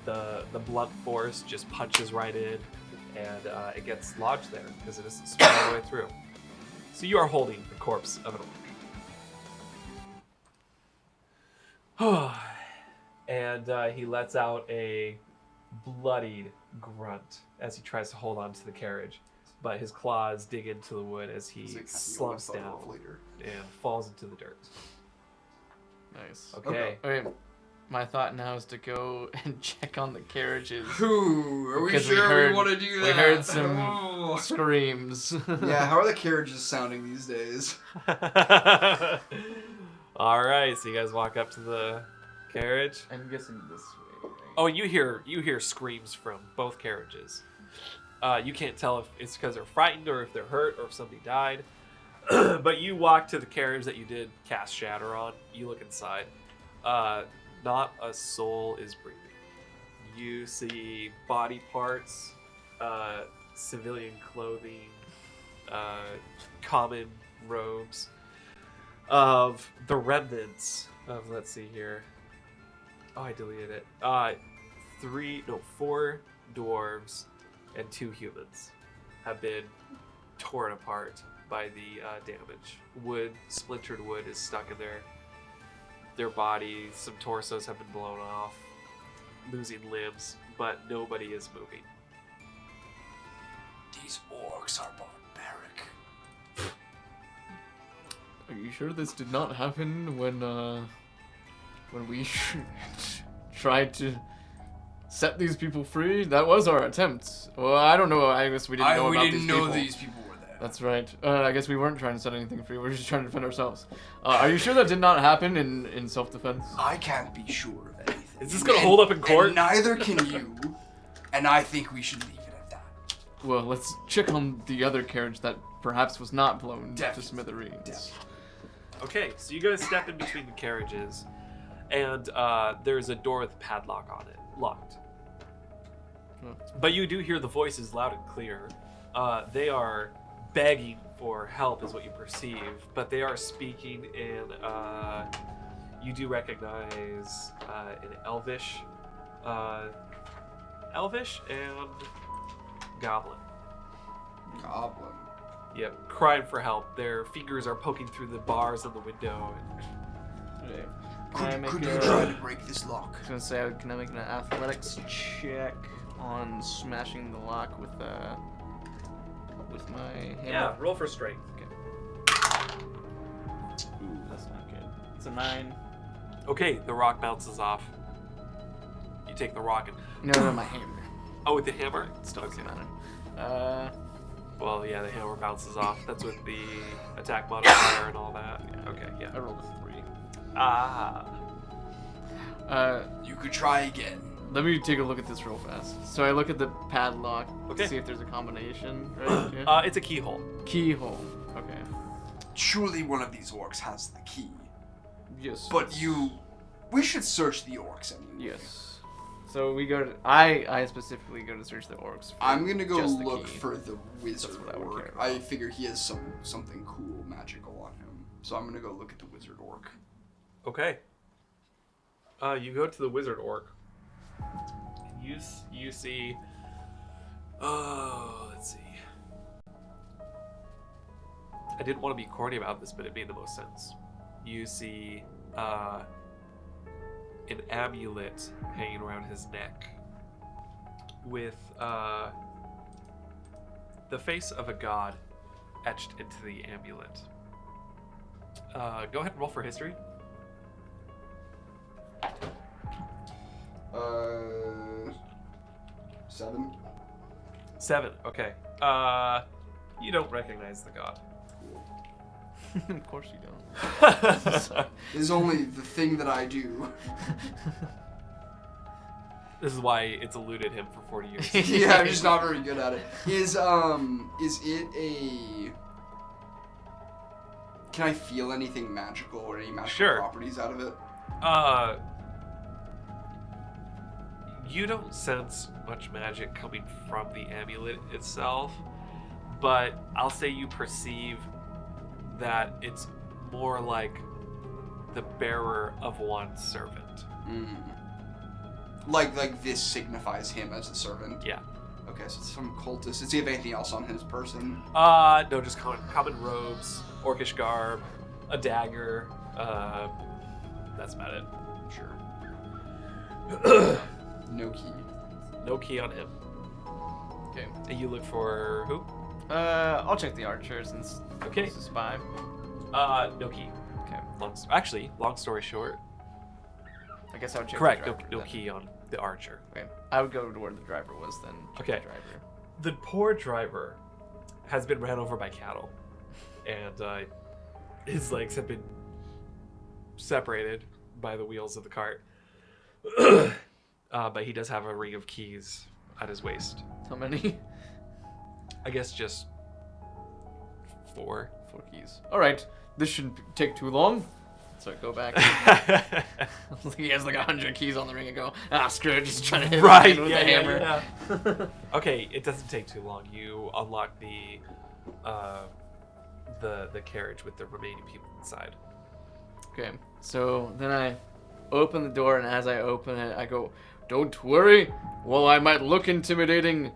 The blunt force just punches right in, and it gets lodged there because it isn't spun all the way through. So you are holding the corpse of an orc. And he lets out a bloodied grunt as he tries to hold on to the carriage, but his claws dig into the wood as he slumps down and falls into the dirt. Nice. Okay. Okay, my thought now is to go and check on the carriages. Ooh, are we Because sure we want to do that? We heard some Oh. screams. Yeah, how are the carriages sounding these days? All right, so you guys walk up to the carriage. I'm guessing this way. Right? Oh, you hear screams from both carriages. You can't tell if it's because they're frightened or if they're hurt or if somebody died. But you walk to the carriage that you did cast Shatter on. You look inside. Not a soul is breathing. You see body parts, civilian clothing, common robes of the remnants of, let's see here. Oh, I deleted it. 4 dwarves and 2 humans have been torn apart by the damage. Splintered wood is stuck in their bodies. Some torsos have been blown off, losing limbs, but nobody is moving. These orcs are barbaric. Are you sure this did not happen when we tried to set these people free? That was our attempt. Well, I don't know. I guess we didn't know about these people. these people were there. That's right. I guess we weren't trying to set anything free. We were just trying to defend ourselves. Are you sure that did not happen in self-defense? I can't be sure of anything. Is this gonna hold up in court? And neither can you. And I think we should leave it at that. Well, let's check on the other carriage that perhaps was not blown Definitely. to smithereens. Definitely. Okay, so you guys step in between the carriages, and there's a door with a padlock on it, locked. Oh. But you do hear the voices loud and clear. They are begging for help, is what you perceive, but they are speaking in. You do recognize an Elvish and Goblin. Goblin. Yep, crying for help. Their fingers are poking through the bars on the window. Okay. Can I make Could a... you try to break this lock? I was gonna say, can I make an athletics check on smashing the lock with my hammer? Yeah, roll for strength. Ooh, that's not good. It's a 9. Okay, the rock bounces off. You take the rock and No, my hammer. oh, with the hammer. It still doesn't Okay. matter. Well, yeah, the hammer bounces off. That's with the attack modifier and all that. Okay, I yeah. rolled a 3. Ah. You could try again. Let me take a look at this real fast. So I look at the padlock Okay. to see if there's a combination, right? Yeah. It's a keyhole. Keyhole. Okay. Surely one of these orcs has the key. Yes. But we should search the orcs anyway. Yes. So we go to. I specifically go to search the orcs. For I'm gonna go just the look key. for the wizard what I would care orc. about. I figure he has something cool, magical on him. So I'm gonna go look at the wizard orc. Okay. You go to the wizard orc. You see. Oh, let's see. I didn't want to be corny about this, but it made the most sense. You see an amulet hanging around his neck with the face of a god etched into the amulet. Go ahead and roll for history. 7. 7. Okay. You don't recognize the god. Of course you don't. Is only the thing that I do. This is why it's eluded him for 40 years. Yeah, I'm just not very good at it. Is it a... Can I feel anything magical or any magical Sure. properties out of it? You don't sense much magic coming from the amulet itself, but I'll say you perceive that it's more like the bearer of one's servant. Mm. Like this signifies him as a servant? Yeah. Okay, so it's some cultist. Does he have anything else on his person? No, just common robes, orcish garb, a dagger. That's about it. Sure. No key. No key on him. Okay. And you look for who? I'll check the archer since Okay. it's a spy. No key. Okay. Long story short. I guess I would check Correct. the driver. No then. key on the archer. Okay. I would go to where the driver was then. Check Okay. The driver. The poor driver has been ran over by cattle, and his legs have been separated by the wheels of the cart. But he does have a ring of keys at his waist. How many? I guess just 4. 4 keys. All right. This shouldn't take too long. So I go back. He has like 100 keys on the ring and go, screw it, just trying to hit Right, him with yeah, a hammer. yeah. Okay, it doesn't take too long. You unlock the carriage with the remaining people inside. Okay, so then I open the door, and as I open it, I go, "Don't worry. While I might look intimidating,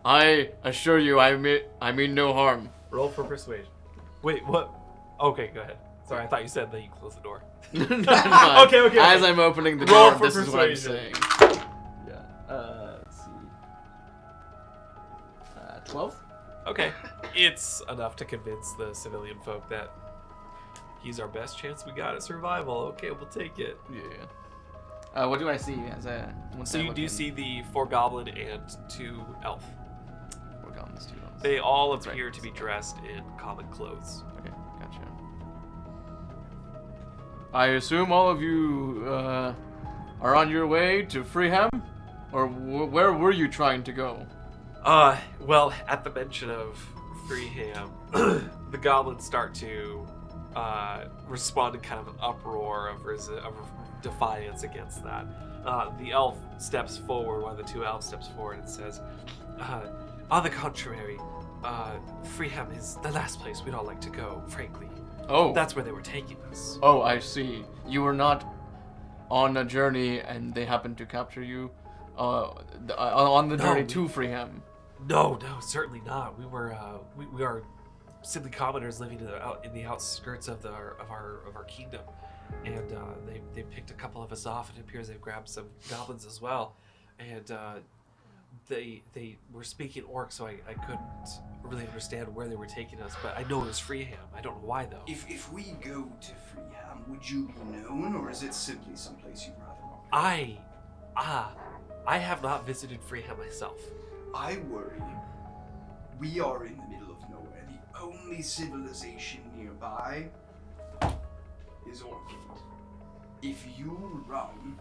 I assure you I mean no harm." Roll for persuasion. Wait, what? Okay, go ahead. Sorry, I thought you said that you closed the door. No, Okay. As I'm opening the Roll door, for this is what I'm persuasion. saying. Yeah. Let's see. 12. Okay, it's enough to convince the civilian folk that he's our best chance we got at survival. Okay, we'll take it. Yeah. What do I see as once So I you look do in? see the 4 goblin and 2 elf. 4 goblins, 2 elves. They all That's right. appear to be dressed in common clothes. Okay, gotcha. I assume all of you are on your way to Freeham? Or where were you trying to go? Well, at the mention of Freeham, the goblins start to respond in kind of an uproar of defiance against that. The elf steps forward, one of the 2 elves steps forward and says, on the contrary, Freeham is the last place we'd all like to go, frankly. Oh. That's where they were taking us. Oh, I see. You were not on a journey and they happened to capture you on the journey to Freeham. No, certainly not. We are simply commoners living in the outskirts of our kingdom, and they picked a couple of us off. It appears they've grabbed some goblins as well, and they were speaking orc, so I couldn't really understand where they were taking us. But I know it was Freeham. I don't know why though. If we go to Freeham, would you be known, or is it simply someplace you'd rather not? I have not visited Freeham myself. I worry. We are in the middle of nowhere. The only civilization nearby is Orchid. If you run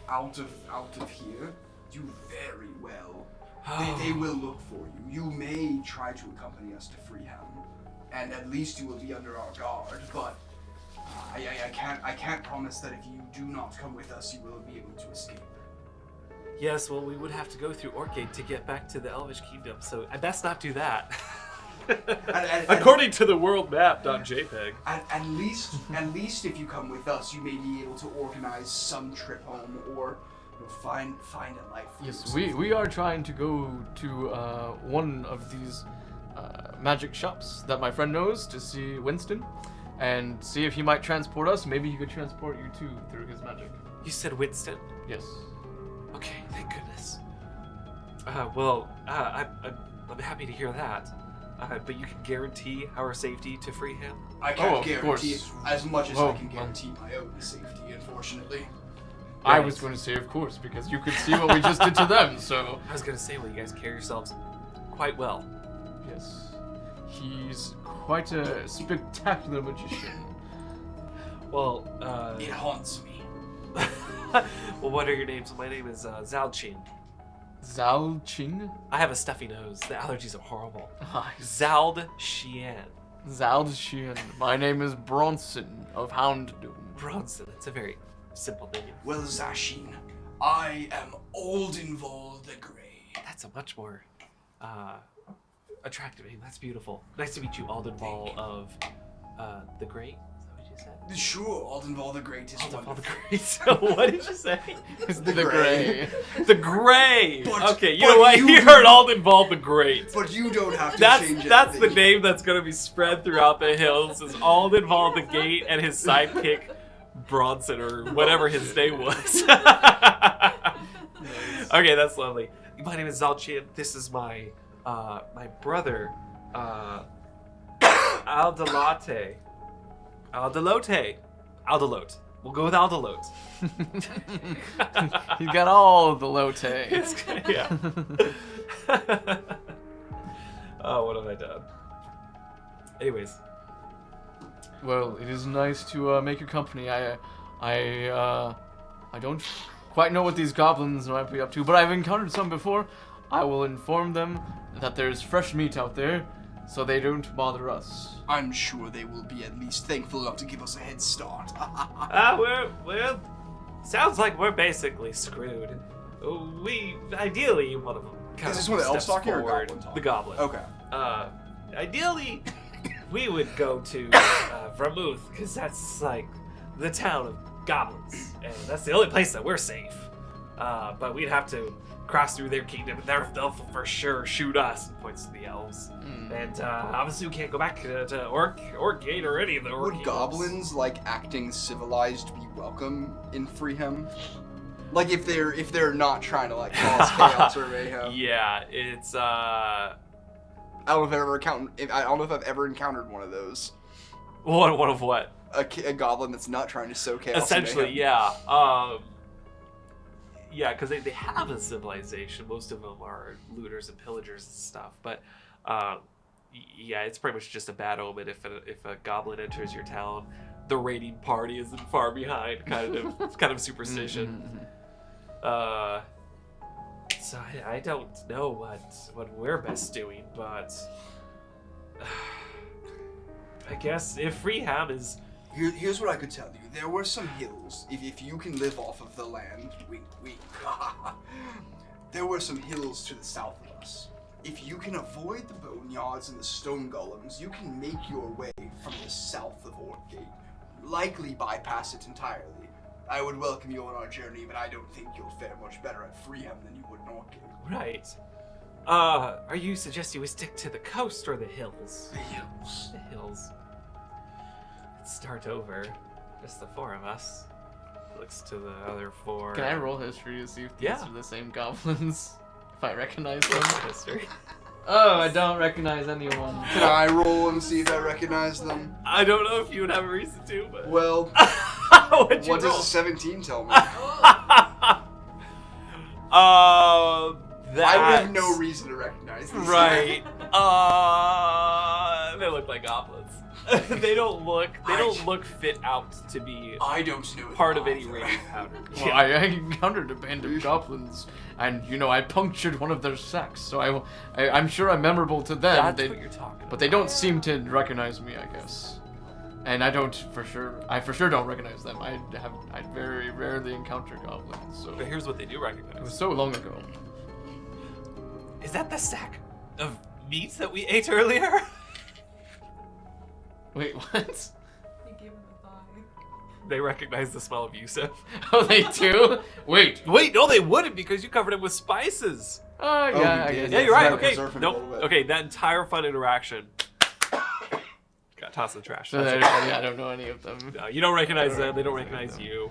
out of here, you very well. They will look for you. You may try to accompany us to Freeham, and at least you will be under our guard. But I can't promise that if you do not come with us, you will be able to escape. Yes, well, we would have to go through Orchid to get back to the Elvish Kingdom, so I best not do that. According to the world map.jpg. At least if you come with us, you may be able to organize some trip home or find a life. For Yes, yourself. we are trying to go to one of these magic shops that my friend knows to see Winston and see if he might transport us. Maybe he could transport you too through his magic. You said Winston? Yes. Okay, thank goodness. I'm happy to hear that. But you can guarantee our safety to free him? I can't of guarantee course. as much as Oh, I can guarantee my own safety, unfortunately. I Right. was going to say, of course, because you could see what we just did to them, so... I was gonna say, well, you guys carry yourselves quite well. Yes. He's quite a spectacular magician. Well, It haunts me. well, what are your names? My name is Zalchin. Zhao Qing? I have a stuffy nose. The allergies are horrible. Nice. Zald Xian. Zhao Qian. My name is Bronson of Houndoom. Bronson. It's a very simple name. Well, Zashin, I am Aldenval the Grey. That's a much more attractive name. That's beautiful. Nice to meet you, Aldenval of the Great. Is that what you said? Sure, Aldenval the Great is Aldenval the wonderful. Great. So what did you say? It's the Grey. The Gray. But- Okay, you but know what? you- You heard Aldenval the Great. But you don't have to change That's the anything. name that's gonna be spread throughout the hills. Is Aldenval the Gate and his sidekick Bronson or whatever his name was. Okay, that's lovely. My name is Zalchin. This is my my brother Aldalote. Aldalote. We'll go with Aldalote. He's got all the lote. Yeah. Oh, what have I done? Anyways, Well, it is nice to make your company. I don't quite know what these goblins might be up to, but I've encountered some before. I will inform them that there's fresh meat out there, so they don't bother us. I'm sure they will be at least thankful enough to give us a head start. we're sounds like we're basically screwed. We ideally one of them. Kind Is of this one the elves steps talking or forward. goblin talking? The goblin. Okay. Ideally, we would go to Vermouth because that's like the town of goblins, and that's the only place that we're safe. But we'd have to cross through their kingdom, and they'll for sure shoot us. And points to the elves, and obviously we can't go back to Orc-Gate or any of the Orc Would kingdoms. goblins, like, acting civilized be welcome in Freeham? Like, if they're not trying to, like, cause chaos or mayhem? Yeah, it's I don't know if I've ever encountered one of those. one of what? A goblin that's not trying to sow chaos. and Essentially, mayhem. yeah. Yeah, because they have a civilization. Most of them are looters and pillagers and stuff. But yeah, it's pretty much just a bad omen if a goblin enters your town. The raiding party isn't far behind. Kind of superstition. So I don't know what we're best doing, but I guess if Freeham is. Here's what I could tell you. There were some hills. If you can live off of the land, wink, wink. There were some hills to the south of us. If you can avoid the boneyards and the stone golems, you can make your way from the south of Orc-Gate. Likely bypass it entirely. I would welcome you on our journey, but I don't think you'll fare much better at Freeham than you would in Orc-Gate. Right. Are you suggesting we stick to the coast or the hills? The hills. The hills. Let's start over. Just the four of us. Looks to the other four. Can I roll history to see if these Yeah. are the same goblins? If I recognize them? history? Oh, I don't recognize anyone. Can I roll and see if I recognize them? I don't know if you would have a reason to, but. Well, What'd you what roll? does a 17 tell me? That. I would have no reason to recognize these. Right. They look like goblins. They don't look fit out to be I don't know. part of any raiding pattern. Well, I encountered a band of goblins, and I punctured one of their sacks, so I'm sure I'm memorable to them. That's They- what you're talking about. but they don't seem to recognize me, I guess. And I for sure don't recognize them. I very rarely encounter goblins, so But here's what they do it was recognize. so long ago. Is that the sack of meat that we ate earlier? Wait, what? You gave him a thigh. They recognize the smell of Yusuf. Oh, they do? Wait. Wait, no, they wouldn't because you covered him with spices. Yeah, we I did. guess. Yeah, you're right. Gotta Okay. preserve him a Nope. little bit. Okay, that entire fun interaction got tossed in the trash. So I don't know any of them. No, you don't recognize them. They don't recognize you.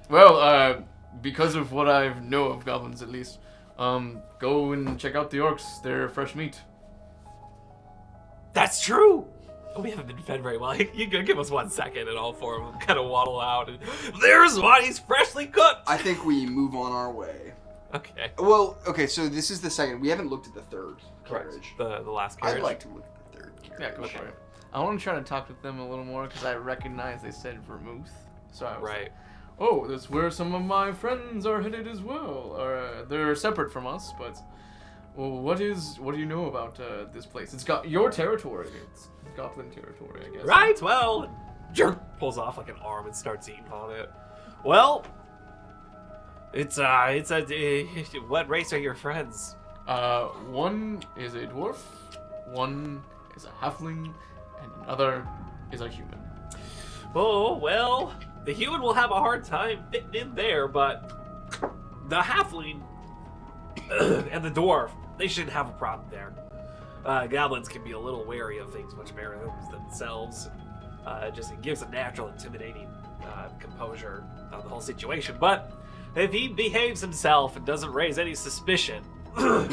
Well, because of what I know of goblins, at least, go and check out the orcs. They're fresh meat. That's true. We haven't been fed very well. You can give us 1 second, and all 4 of them kind of waddle out. And there's one. He's freshly cooked. I think we move on our way. Okay. Well, okay, so this is the second. We haven't looked at the third carriage. The last carriage. I'd like to look at the third carriage. Yeah, go for it. I want to try to talk with them a little more because I recognize they said vermouth. So I was Right. like, Oh, that's where some of my friends are headed as well. Or they're separate from us, but well, what do you know about this place? It's got your territory. It's goblin territory, I guess. Right. Well, jerk pulls off like an arm and starts eating on it. Well, it's what race are your friends? One is a dwarf, one is a halfling, and another is a human. Oh, well, the human will have a hard time fitting in there, but the halfling and the dwarf, they shouldn't have a problem there. Goblins can be a little wary of things much better themselves. It gives a natural intimidating composure on the whole situation. But if he behaves himself and doesn't raise any suspicion, then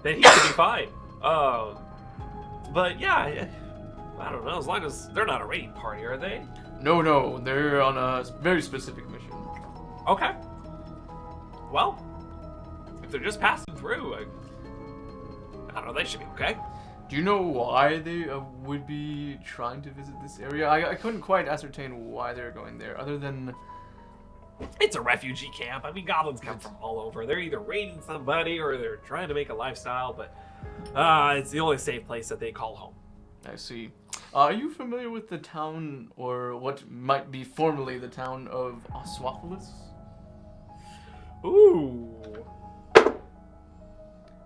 he should be fine. But yeah, I don't know, as long as they're not a raiding party, are they? No, they're on a very specific mission. Okay. Well, if they're just passing through, I don't know, they should be okay. Do you know why they would be trying to visit this area? I couldn't quite ascertain why they're going there, other than It's a refugee camp. I mean, goblins come from all over. They're either raiding somebody or they're trying to make a lifestyle, but it's the only safe place that they call home. I see. Are you familiar with the town, or what might be formerly the town of Oswapolis? Ooh.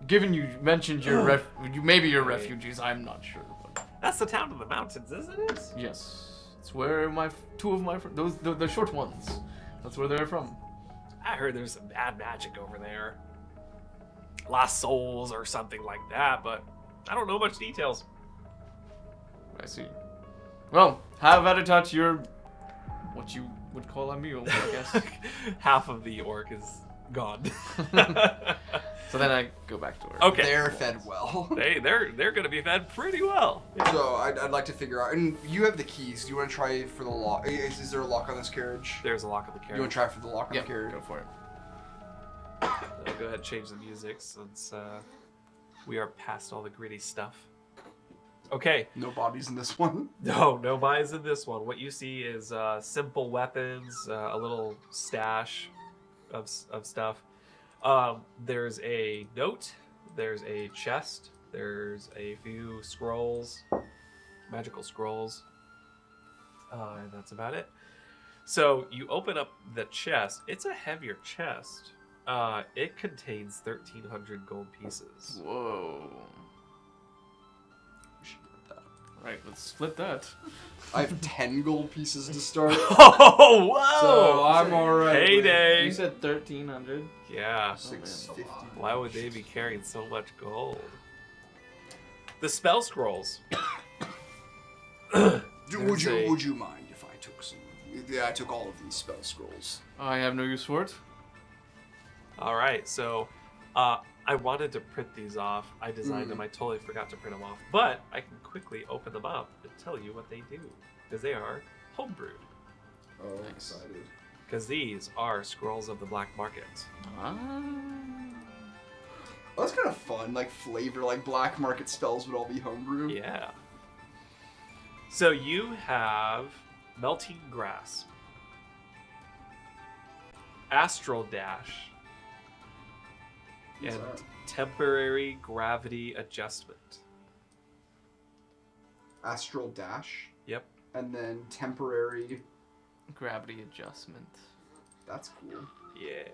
Given you mentioned your refugees, I'm not sure. But That's the town in the mountains, isn't it? yes, it's where two of my friends, the short ones, that's where they're from. I heard there's some bad magic over there. Lost souls or something like that, but I don't know much details. I see. Well, have at it at your, what you would call a meal, I guess. Half of the orc is gone. So then I go back to work. Okay. They're fed well. They're gonna be fed pretty well. So I'd like to figure out, and you have the keys. Do you want to try for the lock? Is there a lock on this carriage? There's a lock on the You carriage. want to try for the lock on Yep, the carriage? go for it. I'll go ahead and change the music since we are past all the gritty stuff. Okay. No bodies in this one. No buys in this one. What you see is simple weapons, a little stash of stuff. There's a note, there's a chest, there's a few scrolls, magical scrolls, and that's about it. So you open up the chest. It's a heavier chest. It contains 1,300 gold pieces. Whoa. We should get that. Right, let's split that. I have 10 gold pieces to start. Oh, whoa! So I'm alright. Heyday! You said 1,300. Yeah. 650. Why would they be carrying so much gold? The spell scrolls. Would There's you mind if I took some? Yeah, I took all of these spell scrolls. I have no use for it. All right, so I wanted to print these off. I designed them. I totally forgot to print them off, but I can quickly open them up and tell you what they do because they are homebrewed. Oh, I'm excited. Because these are scrolls of the black market. Ah. Oh, that's kind of fun. Like flavor, like black market spells would all be homebrew. Yeah. So you have melting grasp, astral dash, What's and that? temporary gravity adjustment. Astral dash. Yep. And then temporary. Gravity adjustment. That's cool. Yeah.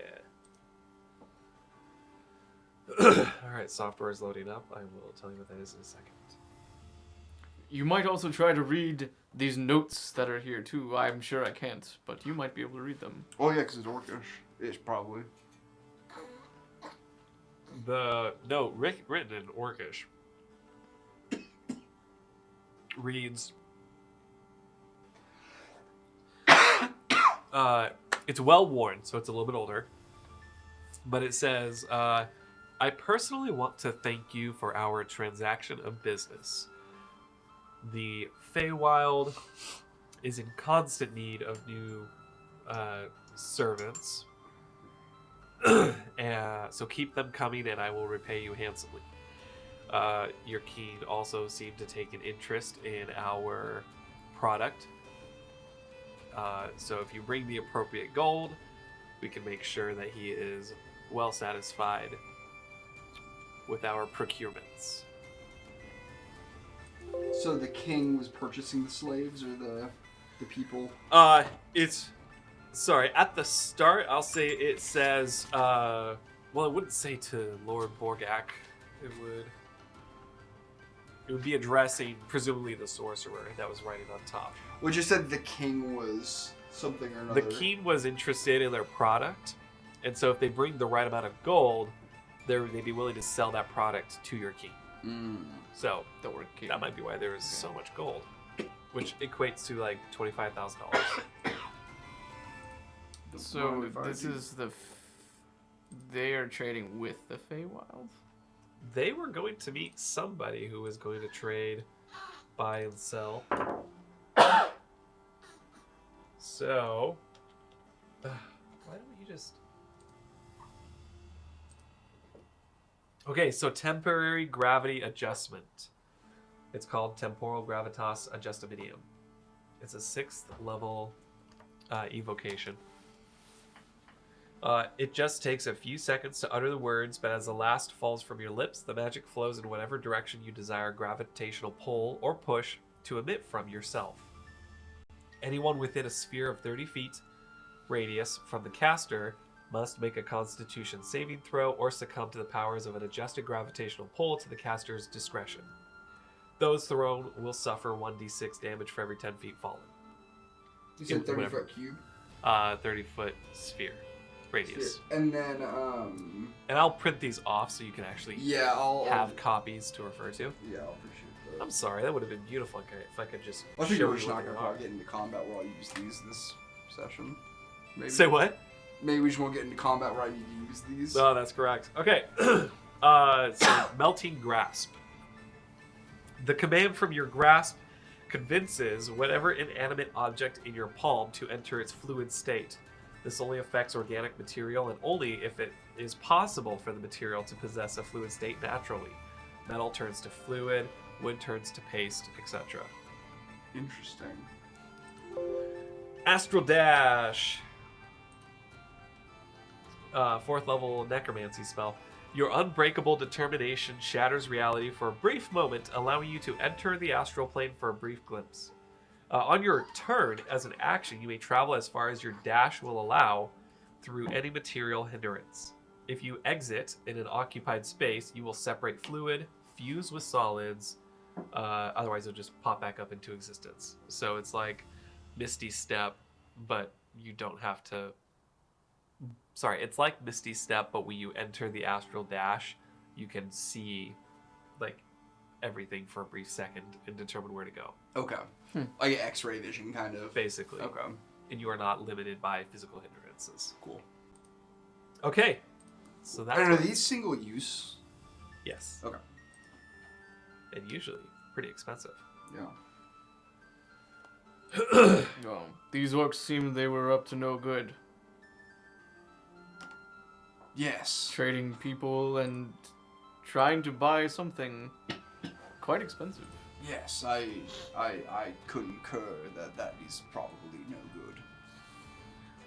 All right, software is loading up. I will tell you what that is in a second. You might also try to read these notes that are here too. I'm sure I can't, but you might be able to read them. Oh yeah, because it's orcish. Ish, probably. The note, written in Orcish, reads, it's well worn, so it's a little bit older, but it says, I personally want to thank you for our transaction of business. The Feywild is in constant need of new servants. So keep them coming and I will repay you handsomely. Your king also seemed to take an interest in our product. So if you bring the appropriate gold, we can make sure that he is well satisfied with our procurements. So the king was purchasing the slaves or the people? It's sorry. At the start, I'll say it says. Well, it wouldn't say to Lord Borgak. It would be addressing presumably the sorcerer that was writing on top. Well, you said the king was something or The another. king was interested in their product, and so if they bring the right amount of gold, they'd be willing to sell that product to your king. So That word king. that might be why there is so much gold, which equates to like $25,000. So this is they are trading with the Feywild? They were going to meet somebody who was going to trade, buy and sell. So, why don't you just... Okay, so temporary gravity adjustment. It's called temporal gravitas adjustamidium. It's a 6th level evocation. It just takes a few seconds to utter the words, but as the last falls from your lips, the magic flows in whatever direction you desire gravitational pull or push to emit from yourself. Anyone within a sphere of 30 feet radius from the caster must make a Constitution saving throw or succumb to the powers of an adjusted gravitational pull to the caster's discretion. Those thrown will suffer 1d6 damage for every 10 feet fallen. You said 30 whatever. foot cube? 30-foot sphere radius. And then, And I'll print these off so you can actually yeah, I'll have copies to refer to. Yeah, I'll appreciate that. I'm sorry, that would have been beautiful if I could just I think show we're you just what not they gonna are. probably get into combat where I'll use these this session. Maybe. Say what? Maybe we just won't get into combat where I need to use these. No, that's correct. Okay. So melting grasp. The command from your grasp convinces whatever inanimate object in your palm to enter its fluid state. This only affects organic material and only if it is possible for the material to possess a fluid state naturally. Metal turns to fluid, wood turns to paste, etc. Interesting. Astral Dash. 4th level necromancy spell. Your unbreakable determination shatters reality for a brief moment, allowing you to enter the astral plane for a brief glimpse. On your turn, as an action, you may travel as far as your dash will allow through any material hindrance. If you exit in an occupied space, you will separate fluid, fuse with solids, otherwise it'll just pop back up into existence. So it's like Misty Step, but you don't have to... Sorry, it's like Misty Step, but when you enter the astral dash, you can see like everything for a brief second and determine where to go. Okay. Like X-ray vision, kind of. Basically. Okay. And you are not limited by physical hindrances. Cool. Okay. So that's And are what- these single use? Yes. Okay. And usually pretty expensive. Yeah. Well, these orcs seemed they were up to no good. Yes. Trading people and trying to buy something quite expensive. Yes, I concur that is probably no good.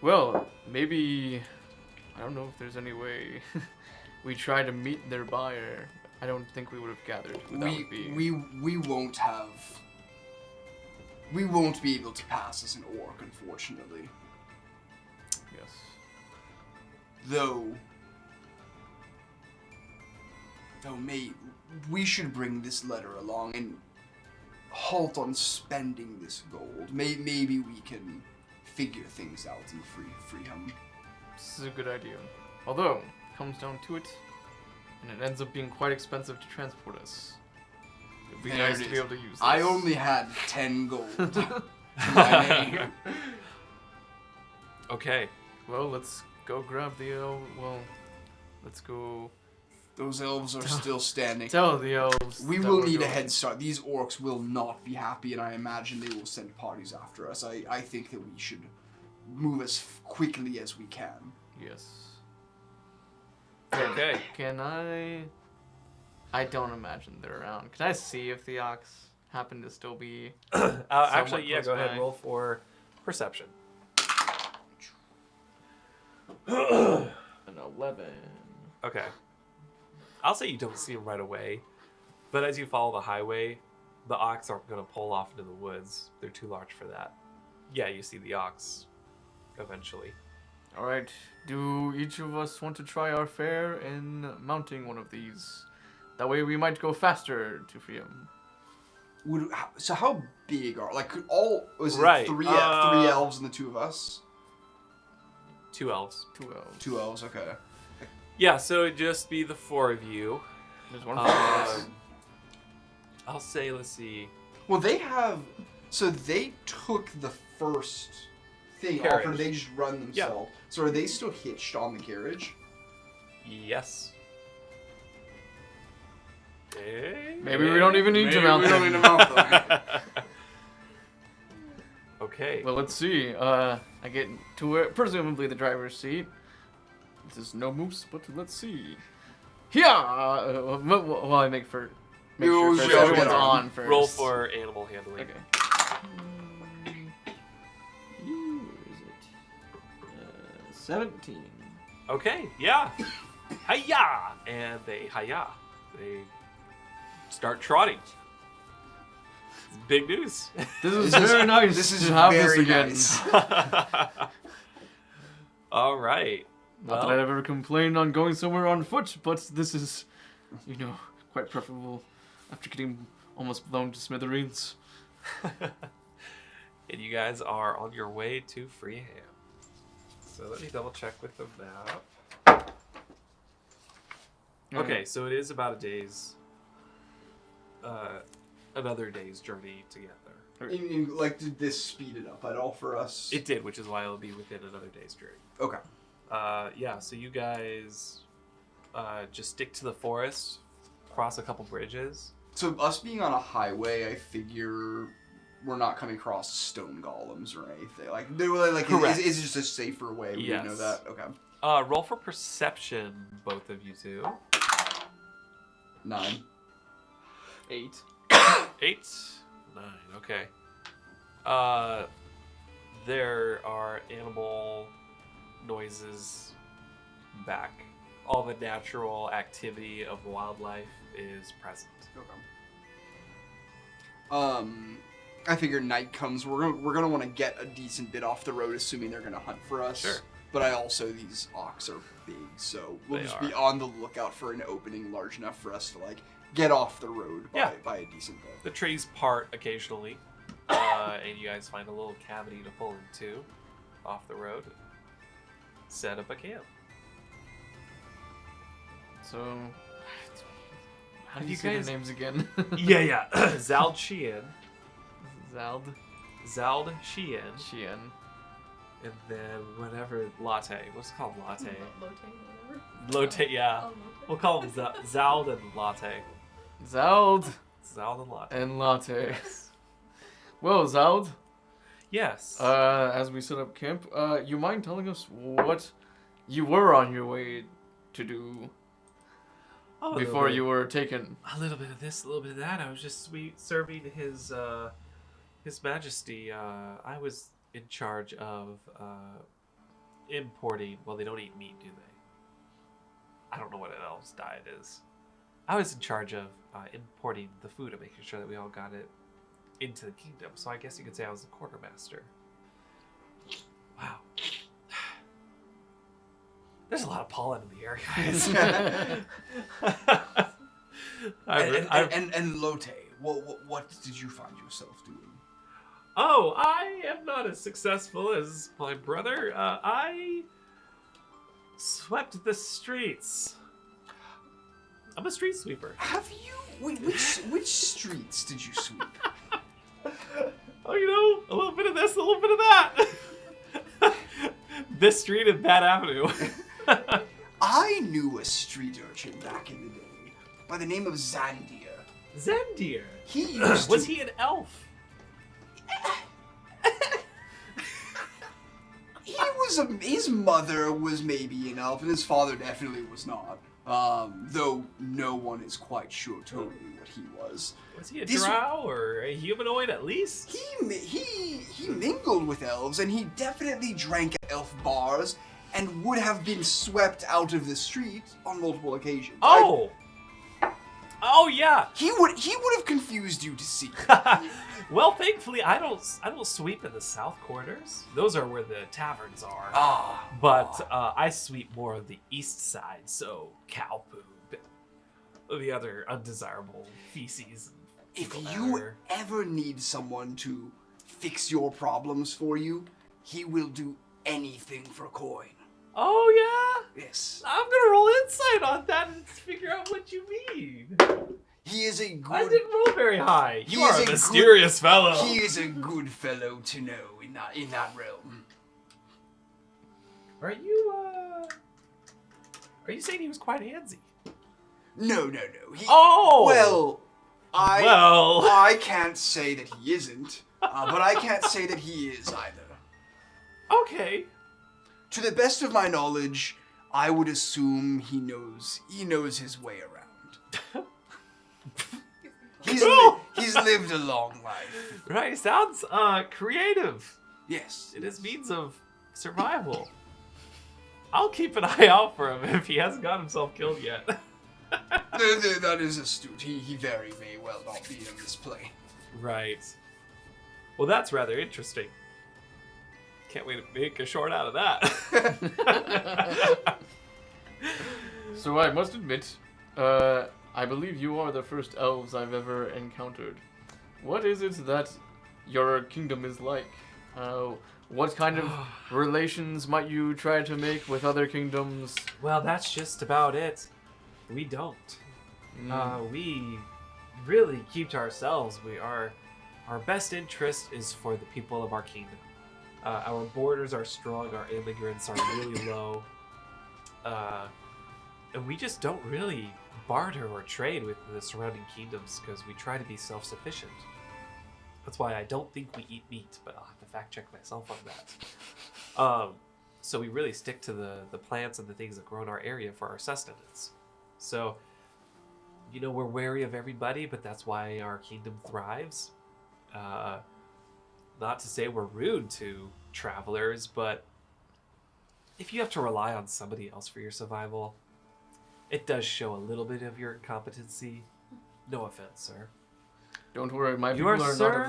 Well, maybe I don't know if there's any way we try to meet their buyer. I don't think we would have gathered. That would be... We won't have. We won't be able to pass as an orc, unfortunately. Yes. Though, we should bring this letter along and halt on spending this gold. Maybe we can figure things out and free him. This is a good idea. Although, comes down to it, and it ends up being quite expensive to transport us. It'd be There nice it to be is. able to use this. I only had 10 gold. to my name. Okay. Well, let's go grab the let's go Those elves are still standing. tell the elves. We that will we're need a going. head start. These orcs will not be happy, and I imagine they will send parties after us. I think that we should move as quickly as we can. Yes. Okay. Can I don't imagine they're around. Can I see if the ox happen to still be? Actually, yeah. close Go ahead. by. Roll for perception. An 11. Okay. I'll say you don't see them right away, but as you follow the highway, the ox aren't going to pull off into the woods. They're too large for that. Yeah, you see the ox eventually. All right. Do each of us want to try our fare in mounting one of these? That way we might go faster to free him. So how big are could all was it Right, three uh, elves and the two of us? 2 elves. 2 elves. 2 elves, okay. Yeah, so it'd just be the 4 of you. There's one for us. I'll say, let's see. Well, they have. So they took the first thing Carriage. off, or they just run themselves. So are they still hitched on the carriage? Yes. Maybe we don't even need to Maybe mount we don't them. need to mount them. Okay. Well, let's see. I get to where, presumably the driver's seat. This is no moose, but let's see. Yeah. Well, I make sure You first should everyone's get on first. Roll for animal handling. Okay. Where is it? 17. Okay, yeah. Hiya! And they hiya. They start trotting. It's big news. This is This is- very nice. this is to have very this again. nice. All right. Not that I'd ever complained on going somewhere on foot, but this is, quite preferable after getting almost blown to smithereens. And you guys are on your way to Freeham. So let me double check with the map. Okay, so it is about another day's journey to get there. Did this speed it up at all for us? It did, which is why it'll be within another day's journey. Okay. Yeah, so you guys just stick to the forest, cross a couple bridges. So us being on a highway, I figure we're not coming across stone golems or anything. Correct. Is it just a safer way? We Yes. know that. Okay. Roll for perception, both of you two. 9. 8. 8, 9, okay. There are animal noises back. All the natural activity of wildlife is present. Okay. I figure night comes. We're gonna want to get a decent bit off the road, assuming they're gonna hunt for us. Sure. But these ox are big, so we'll They just are. be on the lookout for an opening large enough for us to get off the road by a decent bit. The trees part occasionally, and you guys find a little cavity to pull into off the road. Set up a camp. So, how do You you say guys- their names again? Yeah. Zald Sheehan, Zald, Sheehan, Sheehan. and then whatever latte. What's it called? Latte. Whatever. Lotte, yeah. Oh, Lotte. We'll call them Zald and Latte. Zald Zald and Latte. and Latte. Well, Zald, Yes. as we set up camp, you mind telling us what you were on your way to do Oh, a little before bit- you were taken? A little bit of this, a little bit of that. I was just serving His Majesty. I was in charge of importing. Well, they don't eat meat, do they? I don't know what an elf's diet is. I was in charge of importing the food and making sure that we all got it into the kingdom. So I guess you could say I was the quartermaster. Wow. There's a lot of pollen in the air, guys. And Lotte, what did you find yourself doing? Oh, I am not as successful as my brother. I swept the streets. I'm a street sweeper. Have you? Which streets did you sweep? Oh, you know, a little bit of this, a little bit of that. This street and that avenue. I knew a street urchin back in the day by the name of Zandir. Zendir. He used to... Was he an elf? His mother was maybe an elf, and his father definitely was not. Though no one is quite sure totally what he was. Was he a drow or a humanoid at least? He mingled with elves, and he definitely drank at elf bars, and would have been swept out of the street on multiple occasions. Oh! Oh yeah. He would have confused you to see. Well, thankfully, I don't sweep in the south quarters. Those are where the taverns are. But I sweep more of the east side, so cow poop, the other undesirable feces. If you ever need someone to fix your problems for you, he will do anything for coin. Oh yeah. Yes. I'm gonna roll insight on that and figure out what you mean. He is a good... I didn't roll very high. You He are is a a mysterious fellow. He is a good fellow to know in that realm. Are you saying he was quite handsy? No. He, Oh! Well, Well. I can't say that he isn't, but I can't say that he is either. Okay. To the best of my knowledge, I would assume he knows his way around. He's lived a long life. Right, sounds creative. Yes. It is means of survival. I'll keep an eye out for him if he hasn't got himself killed yet. That is astute. He very may well not be in this play. Right. Well, that's rather interesting. Can't wait to make a short out of that. So I must admit, I believe you are the first elves I've ever encountered. What is it that your kingdom is like? What kind of relations might you try to make with other kingdoms? Well, that's just about it. We don't. We really keep to ourselves. Our best interest is for the people of our kingdom. Our borders are strong. Our immigrants are really low. And we just don't really barter or trade with the surrounding kingdoms because we try to be self-sufficient. That's why I don't think we eat meat, but I'll have to fact check myself on that. So we really stick to the plants and the things that grow in our area for our sustenance. So, we're wary of everybody, but that's why our kingdom thrives. Not to say we're rude to travelers, but if you have to rely on somebody else for your survival, it does show a little bit of your incompetency. No offense, sir. Don't worry, my You people are, are sir? not of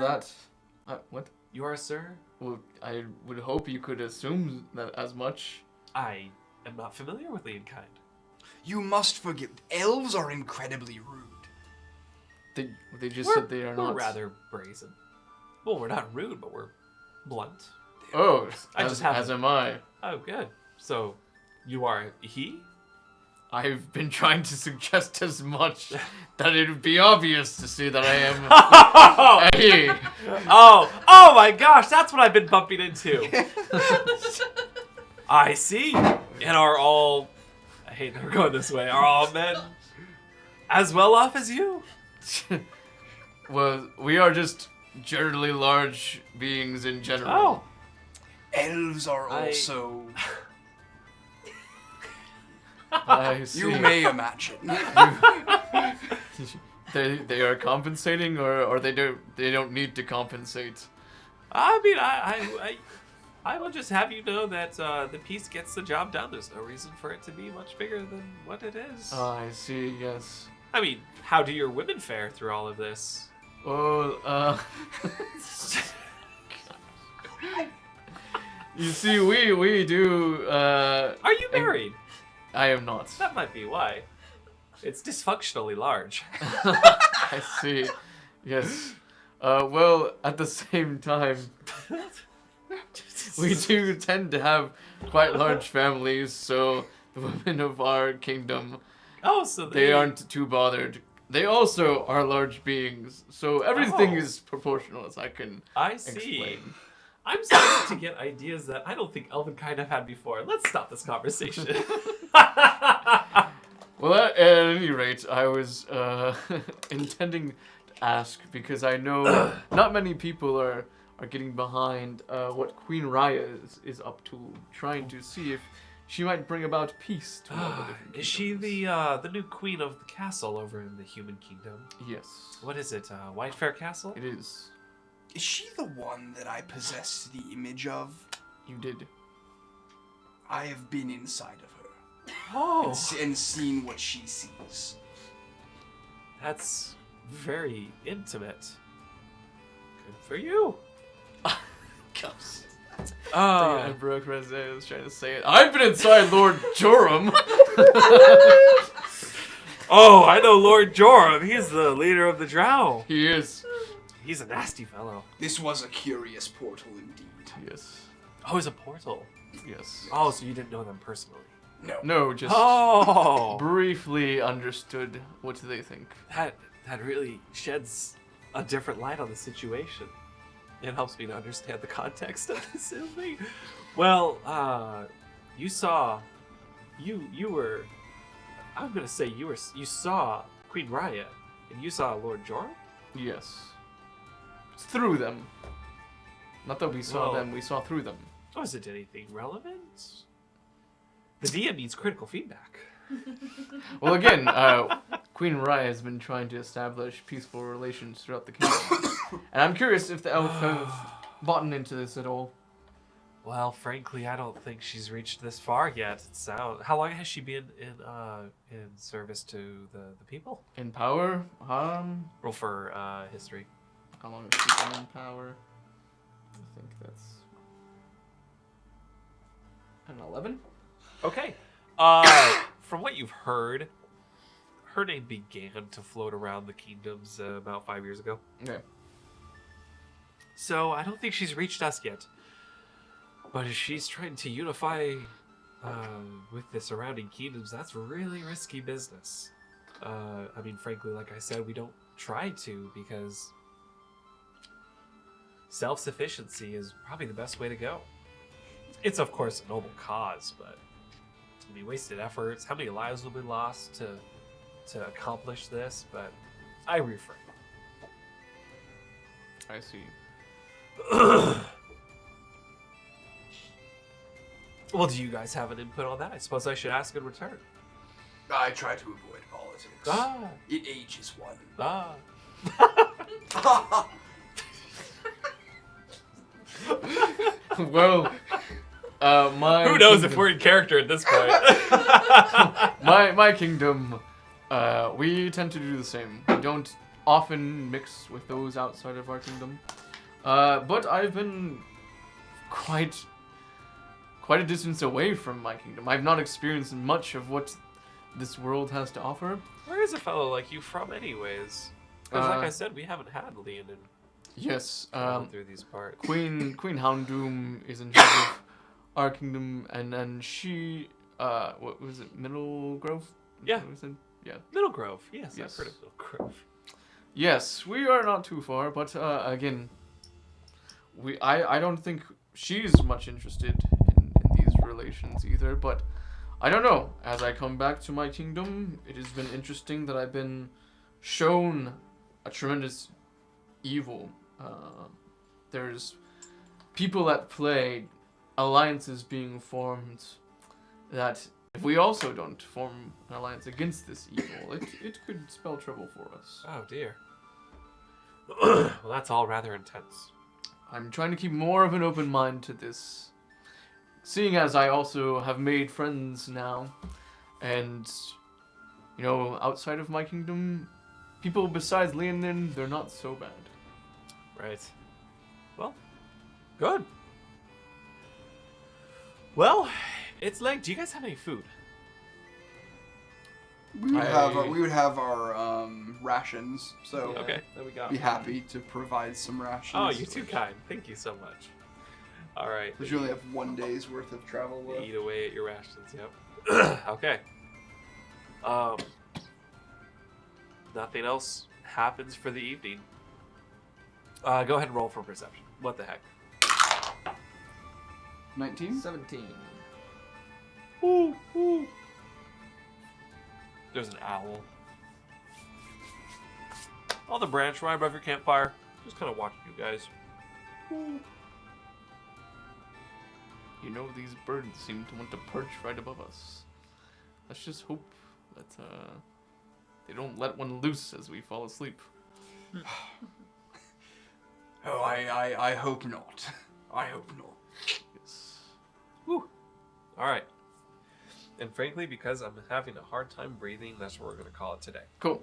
that. What? You are, sir? Well, I would hope you could assume that as much. I am not familiar with Leonkind. You must forgive. Elves are incredibly rude. They just said they are we're not. rather brazen. Well, we're not rude, but we're blunt. Oh, I just haven't- as am I. Oh, good. So, you are he? I've been trying to suggest as much that it would be obvious to see that I am he. Oh my gosh, that's what I've been bumping into. I see. And are all, I hate that we're going this way, are all men as well off as you? Well, we are just generally large beings in general. Oh. Elves are also... I see. You may imagine. They are compensating, or they don't need to compensate. I mean, I will just have you know that the piece gets the job done. There's no reason for it to be much bigger than what it is. I see. Yes. I mean, how do your women fare through all of this? Well, you see, we do. Are you married? I am not. That might be why. It's dysfunctionally large. I see. Yes. Well, at the same time, we do tend to have quite large families, so the women of our kingdom Oh, so They aren't too bothered. They also are large beings, so everything Oh. is proportional, as I can I see. explain. I'm starting to get ideas that I don't think Elvenkind have had before. Let's stop this conversation. Well, at any rate, I was intending to ask because I know not many people are getting behind what Queen Raya is up to, trying to see if she might bring about peace to all the different Is she kingdoms. the new queen of the castle over in the human kingdom? Yes. What is it? Whitefair Castle? It is. Is she the one that I possessed the image of? You did. I have been inside of her Oh, and seen what she sees. that's very intimate. Good for you. Gosh. Uh, Emperor Kreze was trying to say it. I've been inside Lord Joram. oh, I know Lord Joram. He's the leader of the Drow. He is. He's a nasty fellow. This was a curious portal indeed. Yes. Oh, it's a portal. Yes. Oh, so you didn't know them personally. No. No, just Oh, briefly understood what they think. that really sheds a different light on the situation. It helps me to understand the context of this thing. Well, you saw, you were, I'm gonna say you saw Queen Raya, and you saw Lord Joram. Yes. It's through them. Not that we saw Well- them, we saw through them. Was it anything relevant? The DM needs critical feedback. Well, again, Queen Raya has been trying to establish peaceful relations throughout the kingdom. And I'm curious if the elf have bought into this at all. Well, frankly, I don't think she's reached this far yet. How long has she been in service to the people? In power? Roll for history. How long has she been in power? I think that's an 11. Okay. From what you've heard, her name began to float around the kingdoms about 5 years ago. Okay. So I don't think she's reached us yet. But if she's trying to unify with the surrounding kingdoms, that's really risky business. I mean, frankly, like I said, we don't try to because self-sufficiency is probably the best way to go. It's, of course, a noble cause, but I mean, wasted efforts. How many lives will be lost to accomplish this? But I refrain. I see. Well, do you guys have an input on that? I suppose I should ask in return. I try to avoid politics. Ah, It ages one. ah. Well, my Who knows if kingdom- we're in character at this point? my kingdom, we tend to do the same. We don't often mix with those outside of our kingdom. But I've been quite a distance away from my kingdom. I've not experienced much of what this world has to offer. Where is a fellow like you from, anyways? Because, like Uh, I said, we haven't had Leonin Yes, through these parts. Queen Houndoom is in charge of our kingdom, and then she, what was it, Middle Grove? Yeah. What was it? Yeah. Middle Grove. Yes, Yes. I've heard of Middle Grove. Yes, we are not too far, but again, I don't think she's much interested in these relations either, but I don't know. As I come back to my kingdom, it has been interesting that I've been shown a tremendous evil. There's people at play, alliances being formed, that if we also don't form an alliance against this evil, it could spell trouble for us. Oh, dear. Well, that's all rather intense. I'm trying to keep more of an open mind to this, seeing as I also have made friends now, and, you know, outside of my kingdom, people besides Leonin, they're not so bad. Right. Well, good. Well, it's late. Do you guys have any food? We would have our rations, so Okay. That we got. be happy to provide some rations. Oh, you're too kind. Thank you so much. All right. Because you only have 1 day's worth of travel left. Eat away at your rations. Yep. Okay. nothing else happens for the evening. Go ahead and roll for perception. What the heck? 19? 17. Ooh, ooh. There's an owl on the branch right above your campfire, just kind of watching you guys. You know, these birds seem to want to perch right above us. Let's just hope that they don't let one loose as we fall asleep. Oh, I hope not. I hope not. Yes. Woo. All right. And frankly, because I'm having a hard time breathing, that's what we're going to call it today. Cool.